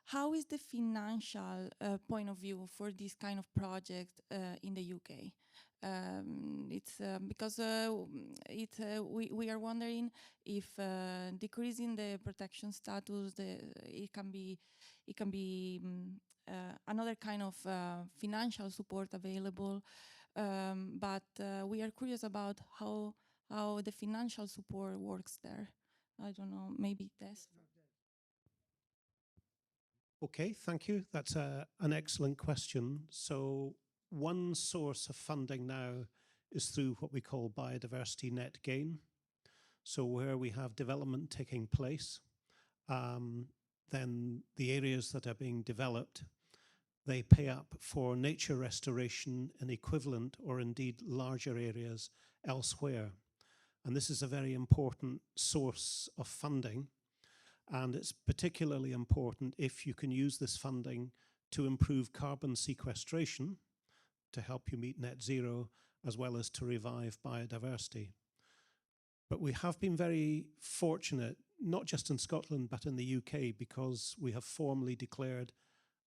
how is the financial point of view for this kind of project in the UK? It's because we are wondering if decreasing the protection status, it can be another kind of financial support available, but we are curious about how the financial support works there. I don't know, maybe Des. Okay, thank you. That's an excellent question. So one source of funding now is through what we call biodiversity net gain. So where we have development taking place, then the areas that are being developed, they pay up for nature restoration in equivalent or indeed larger areas elsewhere. And this is a very important source of funding. And it's particularly important if you can use this funding to improve carbon sequestration to help you meet net zero, as well as to revive biodiversity. But we have been very fortunate, not just in Scotland, but in the UK, because we have formally declared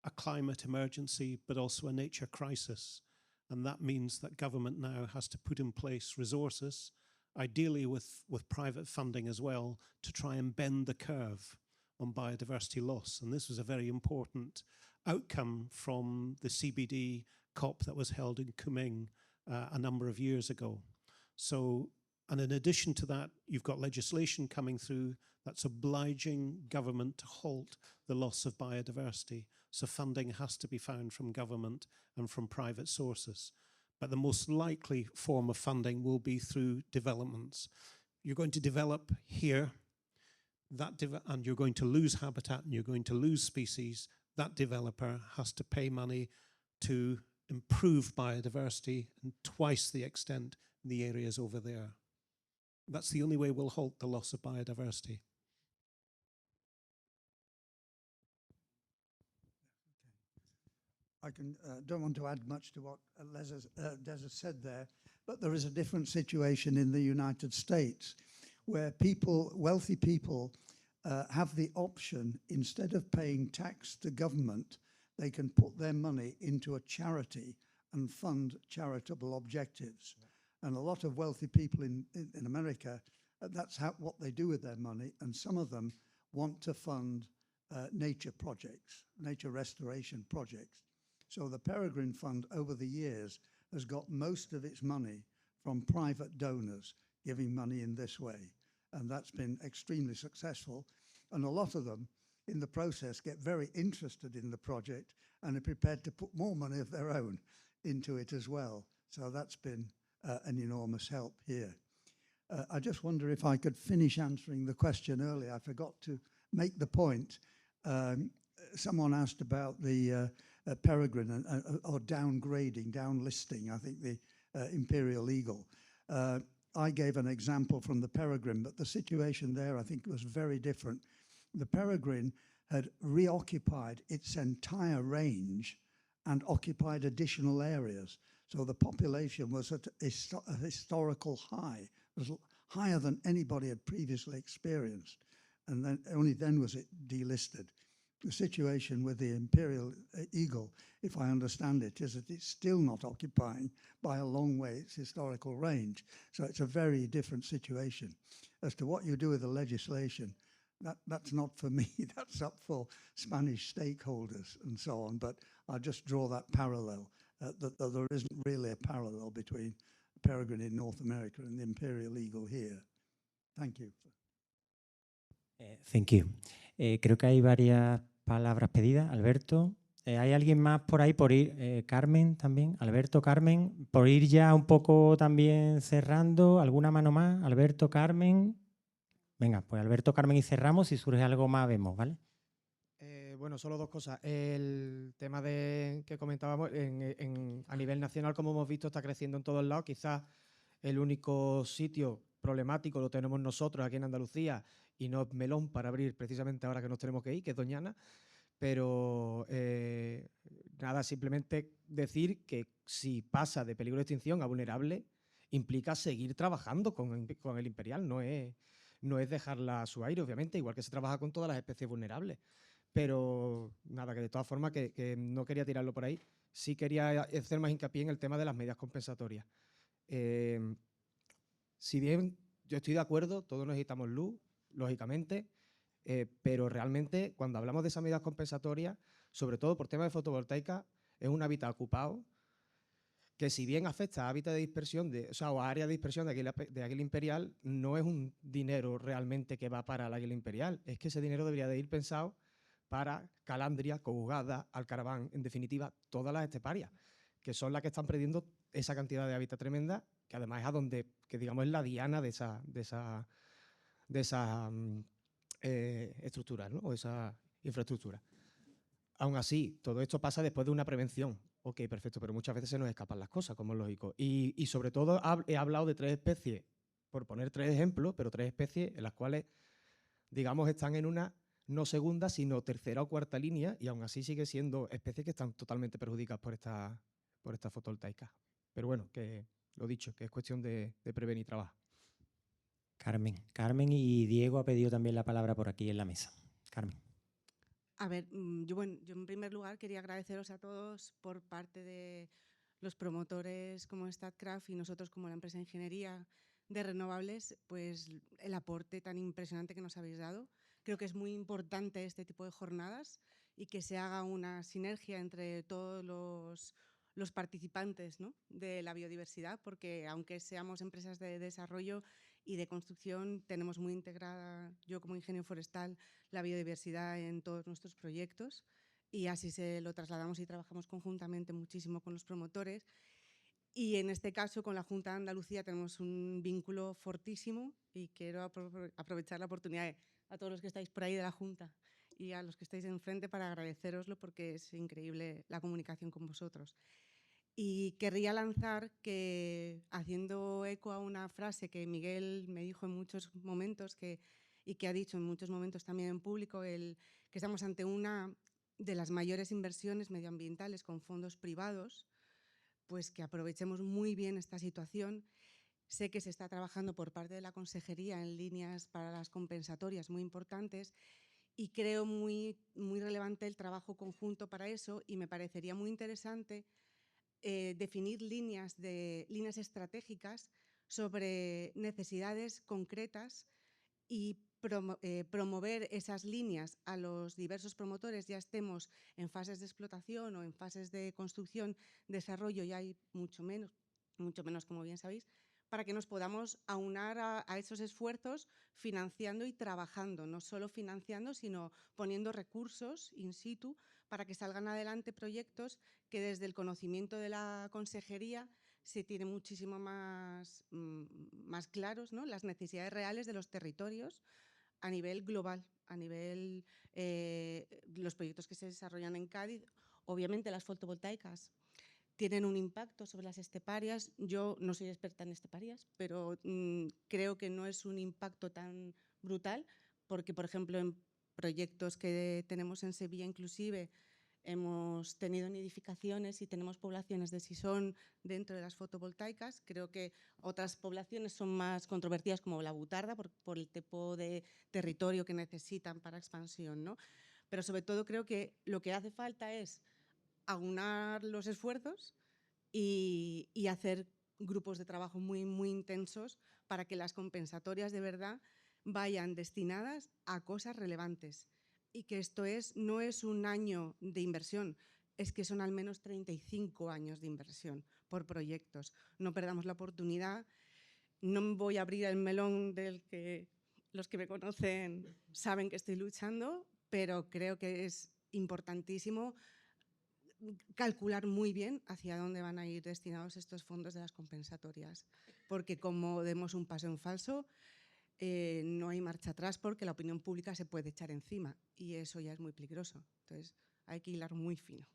a climate emergency, but also a nature crisis. And that means that government now has to put in place resources, ideally with private funding as well, to try and bend the curve on biodiversity loss. And this was a very important outcome from the CBD COP that was held in Kunming a number of years ago. So, and in addition to that, you've got legislation coming through that's obliging government to halt the loss of biodiversity. So funding has to be found from government and from private sources. But the most likely form of funding will be through developments. You're going to develop here, and you're going to lose habitat and you're going to lose species. That developer has to pay money to improve biodiversity and twice the extent in the areas over there. That's the only way we'll halt the loss of biodiversity. I don't want to add much to what Des has said there, but there is a different situation in the United States where people, wealthy people, have the option, instead of paying tax to government, they can put their money into a charity and fund charitable objectives. And a lot of wealthy people in America, that's what they do with their money, and some of them want to fund nature projects, nature restoration projects. So the Peregrine Fund over the years has got most of its money from private donors giving money in this way. And that's been extremely successful. And a lot of them in the process get very interested in the project and are prepared to put more money of their own into it as well. So that's been an enormous help here. I just wonder if I could finish answering the question earlier. I forgot to make the point. Someone asked about the peregrine or downgrading, downlisting, I think the imperial eagle. I gave an example from the peregrine, but the situation there I think was very different. The peregrine had reoccupied its entire range and occupied additional areas. So the population was at a historical high. It was higher than anybody had previously experienced. And then only then was it delisted. The situation with the imperial eagle, if I understand it, is that it's still not occupying by a long way its historical range. So it's a very different situation. As to what you do with the legislation, that's not for me. That's up for Spanish stakeholders and so on. But I'll just draw that parallel, that there isn't really a parallel between the peregrine in North America and the imperial eagle here. Thank you. Thank you. Creo que hay varias palabras pedidas. Alberto, ¿hay alguien más por ahí por ir? Carmen también. Alberto, Carmen, por ir ya un poco también cerrando. ¿Alguna mano más? Alberto, Carmen. Venga, pues Alberto, Carmen y cerramos. Si surge algo más, vemos, ¿vale? Bueno, solo dos cosas. El tema que comentábamos, a nivel nacional, como hemos visto, está creciendo en todos lados. Quizás el único sitio problemático lo tenemos nosotros aquí en Andalucía y no es melón para abrir precisamente ahora que nos tenemos que ir, que es Doñana. Pero nada, simplemente decir que si pasa de peligro de extinción a vulnerable, implica seguir trabajando con el imperial, no es dejarla a su aire, obviamente, igual que se trabaja con todas las especies vulnerables. Pero nada, que de todas formas que no quería tirarlo por ahí, sí quería hacer más hincapié en el tema de las medidas compensatorias. Si bien yo estoy de acuerdo, todos necesitamos luz, lógicamente, pero realmente cuando hablamos de esas medidas compensatorias, sobre todo por tema de fotovoltaica, es un hábitat ocupado que si bien afecta a hábitat de dispersión, o a área de dispersión de águila imperial, no es un dinero realmente que va para la águila imperial, es que ese dinero debería de ir pensado para Calandria, Cogugada, Alcaraván, en definitiva, todas las esteparias, que son las que están perdiendo esa cantidad de hábitat tremenda, que además es a donde, que digamos, es la diana de esa estructura, ¿no? O esa infraestructura. Aún así, todo esto pasa después de una prevención. Ok, perfecto, pero muchas veces se nos escapan las cosas, como es lógico. Y sobre todo he hablado de 3 especies, por poner 3 ejemplos, pero 3 especies en las cuales, digamos, están en una no segunda, sino tercera o cuarta línea, y aún así sigue siendo especies que están totalmente perjudicadas por esta fotovoltaica. Pero bueno, que lo dicho, que es cuestión de prevenir y trabajar. Carmen y Diego ha pedido también la palabra por aquí en la mesa. Carmen. A ver, yo en primer lugar quería agradeceros a todos por parte de los promotores como Statkraft y nosotros como la empresa de ingeniería de renovables, pues el aporte tan impresionante que nos habéis dado. Creo que es muy importante este tipo de jornadas y que se haga una sinergia entre todos los participantes, ¿no?, de la biodiversidad, porque aunque seamos empresas de desarrollo y de construcción, tenemos muy integrada, yo como ingeniero forestal, la biodiversidad en todos nuestros proyectos, y así se lo trasladamos y trabajamos conjuntamente muchísimo con los promotores. Y en este caso, con la Junta de Andalucía tenemos un vínculo fortísimo y quiero aprovechar la oportunidad a todos los que estáis por ahí de la Junta y a los que estáis enfrente para agradeceroslo, porque es increíble la comunicación con vosotros. Y querría lanzar que, haciendo eco a una frase que Miguel me dijo en muchos momentos y que ha dicho en muchos momentos también en público, que estamos ante una de las mayores inversiones medioambientales con fondos privados, pues que aprovechemos muy bien esta situación. Sé que se está trabajando por parte de la Consejería en líneas para las compensatorias muy importantes y creo muy relevante el trabajo conjunto para eso, y me parecería muy interesante definir líneas estratégicas sobre necesidades concretas y promover esas líneas a los diversos promotores, ya estemos en fases de explotación o en fases de construcción, desarrollo, ya hay mucho menos, como bien sabéis, para que nos podamos aunar a esos esfuerzos financiando y trabajando, no solo financiando, sino poniendo recursos in situ para que salgan adelante proyectos que desde el conocimiento de la Consejería se tiene muchísimo más claros, ¿no?, las necesidades reales de los territorios a nivel global, a nivel los proyectos que se desarrollan en Cádiz. Obviamente las fotovoltaicas tienen un impacto sobre las esteparias. Yo no soy experta en esteparias, pero creo que no es un impacto tan brutal, porque, por ejemplo, en proyectos que tenemos en Sevilla inclusive, hemos tenido nidificaciones y tenemos poblaciones de sisón dentro de las fotovoltaicas. Creo que otras poblaciones son más controvertidas, como la butarda, por el tipo de territorio que necesitan para expansión, ¿no? Pero sobre todo creo que lo que hace falta es aunar los esfuerzos y hacer grupos de trabajo muy intensos para que las compensatorias de verdad vayan destinadas a cosas relevantes, y que esto no es un año de inversión, es que son al menos 35 años de inversión por proyectos. No perdamos la oportunidad. No voy a abrir el melón del que los que me conocen saben que estoy luchando, pero creo que es importantísimo calcular muy bien hacia dónde van a ir destinados estos fondos de las compensatorias, porque como demos un paso en falso, no hay marcha atrás, porque la opinión pública se puede echar encima y eso ya es muy peligroso. Entonces hay que hilar muy fino.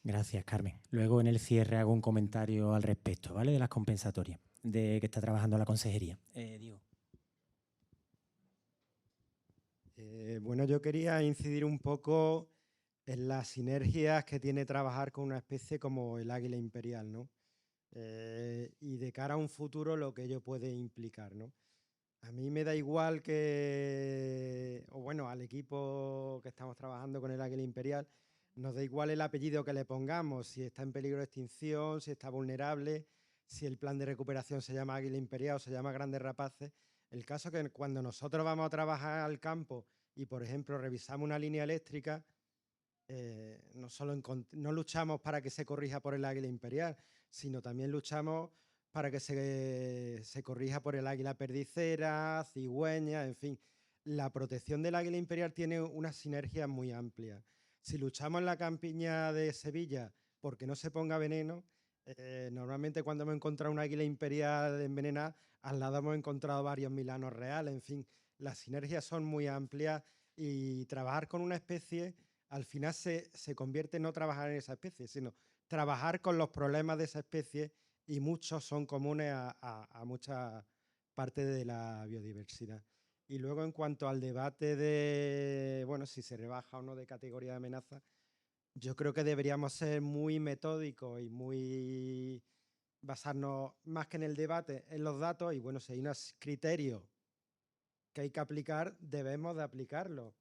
Gracias, Carmen. Luego en el cierre hago un comentario al respecto, ¿vale?, de las compensatorias de que está trabajando la Consejería. Diego. Bueno, yo quería incidir un poco en las sinergias que tiene trabajar con una especie como el águila imperial, ¿no? Y de cara a un futuro lo que ello puede implicar, ¿no? A mí me da igual al equipo que estamos trabajando con el águila imperial, nos da igual el apellido que le pongamos, si está en peligro de extinción, si está vulnerable, si el plan de recuperación se llama águila imperial o se llama grandes rapaces. El caso es que cuando nosotros vamos a trabajar al campo y, por ejemplo, revisamos una línea eléctrica, no luchamos para que se corrija por el águila imperial, sino también luchamos para que se corrija por el águila perdicera, cigüeña, en fin. La protección del águila imperial tiene una sinergia muy amplia. Si luchamos en la campiña de Sevilla porque no se ponga veneno, normalmente cuando hemos encontrado un águila imperial envenenada, al lado hemos encontrado varios milanos reales. En fin, las sinergias son muy amplias y trabajar con una especie al final se convierte en no trabajar en esa especie, sino trabajar con los problemas de esa especie, y muchos son comunes a muchas partes de la biodiversidad. Y luego, en cuanto al debate de, si se rebaja o no de categoría de amenaza, yo creo que deberíamos ser muy metódicos y basarnos más que en el debate, en los datos, y si hay unos criterios que hay que aplicar, debemos de aplicarlos,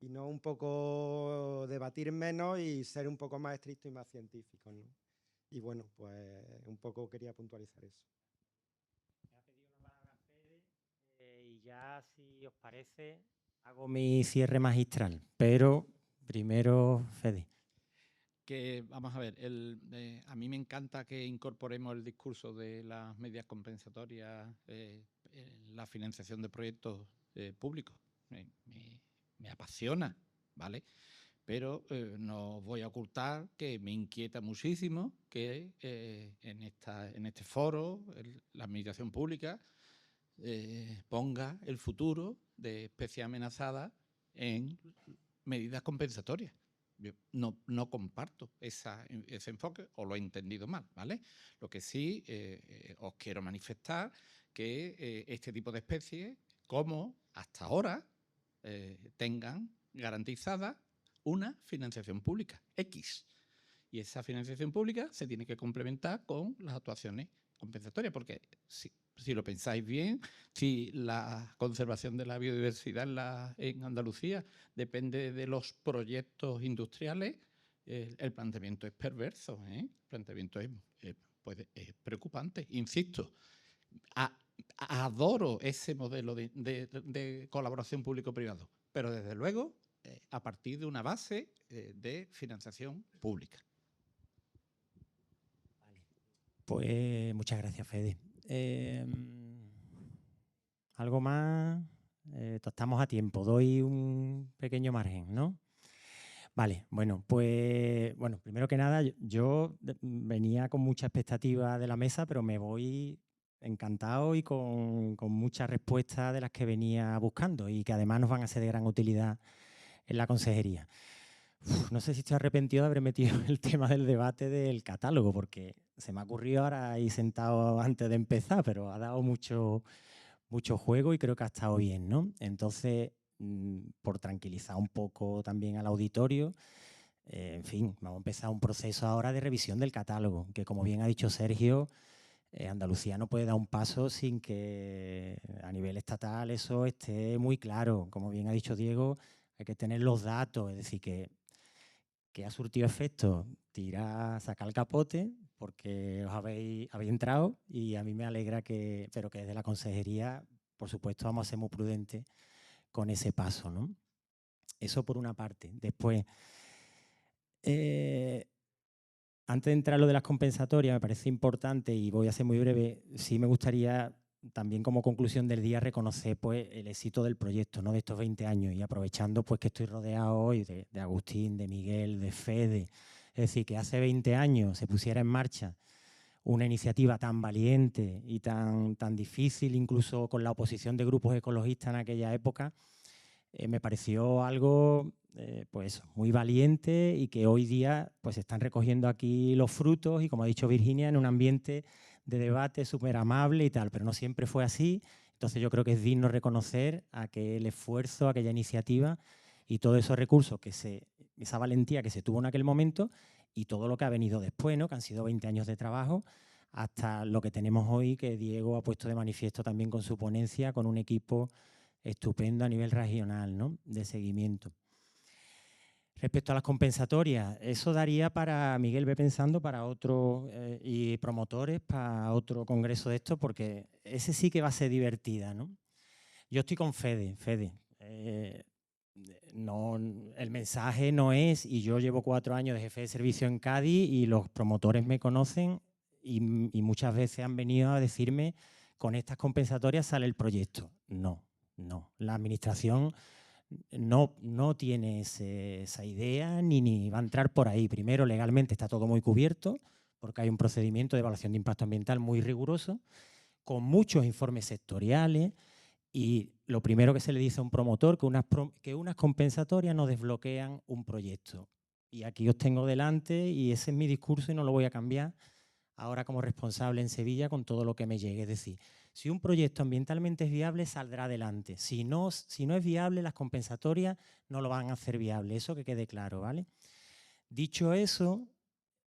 y no un poco debatir menos y ser un poco más estrictos y más científicos, ¿no? Y un poco quería puntualizar eso. Me ha pedido una palabra Fede, y ya, si os parece, Hago mi cierre magistral, pero primero Fede. Que vamos a ver, a mí me encanta que incorporemos el discurso de las medidas compensatorias en la financiación de proyectos públicos. Me apasiona, ¿vale? Pero no voy a ocultar que me inquieta muchísimo que en este foro la administración pública ponga el futuro de especies amenazadas en medidas compensatorias. Yo no comparto ese enfoque, o lo he entendido mal, ¿vale? Lo que sí os quiero manifestar que este tipo de especies, como hasta ahora, tengan garantizada una financiación pública X. Y esa financiación pública se tiene que complementar con las actuaciones compensatorias, porque si lo pensáis bien, si la conservación de la biodiversidad en Andalucía depende de los proyectos industriales, el planteamiento es perverso, ¿eh? El planteamiento es preocupante. Insisto, adoro ese modelo de colaboración público-privado, pero desde luego a partir de una base de financiación pública. Pues muchas gracias, Fede. ¿Algo más? Estamos a tiempo, doy un pequeño margen, ¿no? Vale, bueno, pues primero que nada, yo venía con mucha expectativa de la mesa, pero me voy encantado y con muchas respuestas de las que venía buscando y que además nos van a ser de gran utilidad en la consejería. No sé si estoy arrepentido de haber metido el tema del debate del catálogo, porque se me ha ocurrido ahora ahí sentado antes de empezar, pero ha dado mucho juego y creo que ha estado bien, ¿no? Entonces, por tranquilizar un poco también al auditorio, en fin, vamos a empezar un proceso ahora de revisión del catálogo, que como bien ha dicho Sergio, Andalucía no puede dar un paso sin que a nivel estatal eso esté muy claro. Como bien ha dicho Diego, hay que tener los datos, es decir, que ha surtido efecto sacar el capote porque os habéis entrado y a mí me alegra pero que desde la consejería, por supuesto, vamos a ser muy prudentes con ese paso, ¿no? Eso por una parte. Después, antes de entrar a lo de las compensatorias, me parece importante y voy a ser muy breve, sí me gustaría también como conclusión del día reconocer pues, el éxito del proyecto, ¿no? De estos 20 años y aprovechando pues, que estoy rodeado hoy de Agustín, de Miguel, de Fede. Es decir, que hace 20 años se pusiera en marcha una iniciativa tan valiente y tan difícil, incluso con la oposición de grupos ecologistas en aquella época, me pareció algo pues, muy valiente y que hoy día pues, están recogiendo aquí los frutos y, como ha dicho Virginia, en un ambiente de debate súper amable y tal, pero no siempre fue así. Entonces yo creo que es digno reconocer aquel esfuerzo, aquella iniciativa y todos esos recursos, esa valentía que se tuvo en aquel momento y todo lo que ha venido después, ¿no? Que han sido 20 años de trabajo hasta lo que tenemos hoy, que Diego ha puesto de manifiesto también con su ponencia, con un equipo estupendo a nivel regional, ¿no? De seguimiento. Respecto a las compensatorias, eso daría para, Miguel ve pensando, para otro, y promotores, para otro congreso de esto, porque ese sí que va a ser divertida, ¿no? Yo estoy con Fede. No, el mensaje no es, y yo llevo 4 años de jefe de servicio en Cádiz y los promotores me conocen y muchas veces han venido a decirme, con estas compensatorias sale el proyecto. No, la administración no tiene esa idea ni va a entrar por ahí. Primero, legalmente está todo muy cubierto porque hay un procedimiento de evaluación de impacto ambiental muy riguroso, con muchos informes sectoriales y lo primero que se le dice a un promotor que unas compensatorias no desbloquean un proyecto. Y aquí os tengo delante y ese es mi discurso y no lo voy a cambiar ahora como responsable en Sevilla con todo lo que me llegue. Es decir, si un proyecto ambientalmente es viable, saldrá adelante. Si no es viable, las compensatorias no lo van a hacer viable. Eso que quede claro, ¿vale? Dicho eso,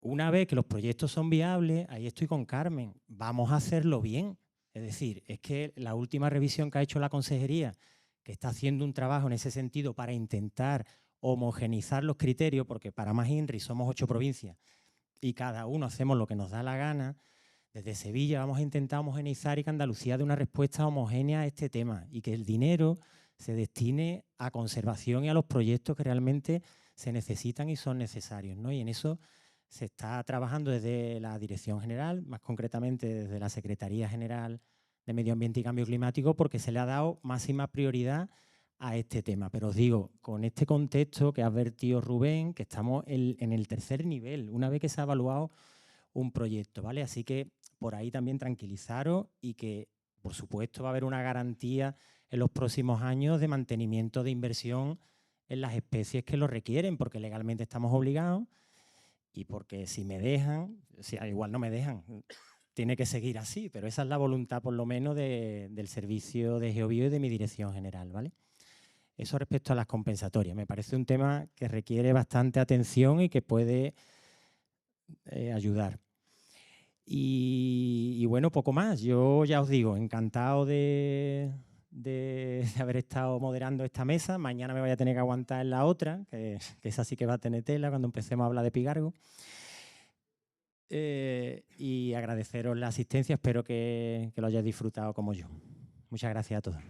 una vez que los proyectos son viables, ahí estoy con Carmen, vamos a hacerlo bien. Es decir, es que la última revisión que ha hecho la consejería, que está haciendo un trabajo en ese sentido para intentar homogeneizar los criterios, porque para más INRI somos 8 provincias y cada uno hacemos lo que nos da la gana. Desde Sevilla vamos a intentar homogeneizar y que Andalucía dé una respuesta homogénea a este tema y que el dinero se destine a conservación y a los proyectos que realmente se necesitan y son necesarios, ¿no? Y en eso se está trabajando desde la Dirección General, más concretamente desde la Secretaría General de Medio Ambiente y Cambio Climático, porque se le ha dado máxima prioridad a este tema. Pero os digo, con este contexto que ha advertido Rubén, que estamos en el tercer nivel, una vez que se ha evaluado un proyecto, ¿vale? Así que por ahí también tranquilizaros y que, por supuesto, va a haber una garantía en los próximos años de mantenimiento de inversión en las especies que lo requieren, porque legalmente estamos obligados y porque si me dejan, igual no me dejan, tiene que seguir así, pero esa es la voluntad por lo menos del servicio de Geobio y de mi dirección general, ¿vale? Eso respecto a las compensatorias. Me parece un tema que requiere bastante atención y que puede ayudar. Y bueno, poco más. Yo ya os digo, encantado de haber estado moderando esta mesa. Mañana me voy a tener que aguantar en la otra, que esa sí que va a tener tela cuando empecemos a hablar de Pigargo. Y agradeceros la asistencia. Espero que lo hayáis disfrutado como yo. Muchas gracias a todos.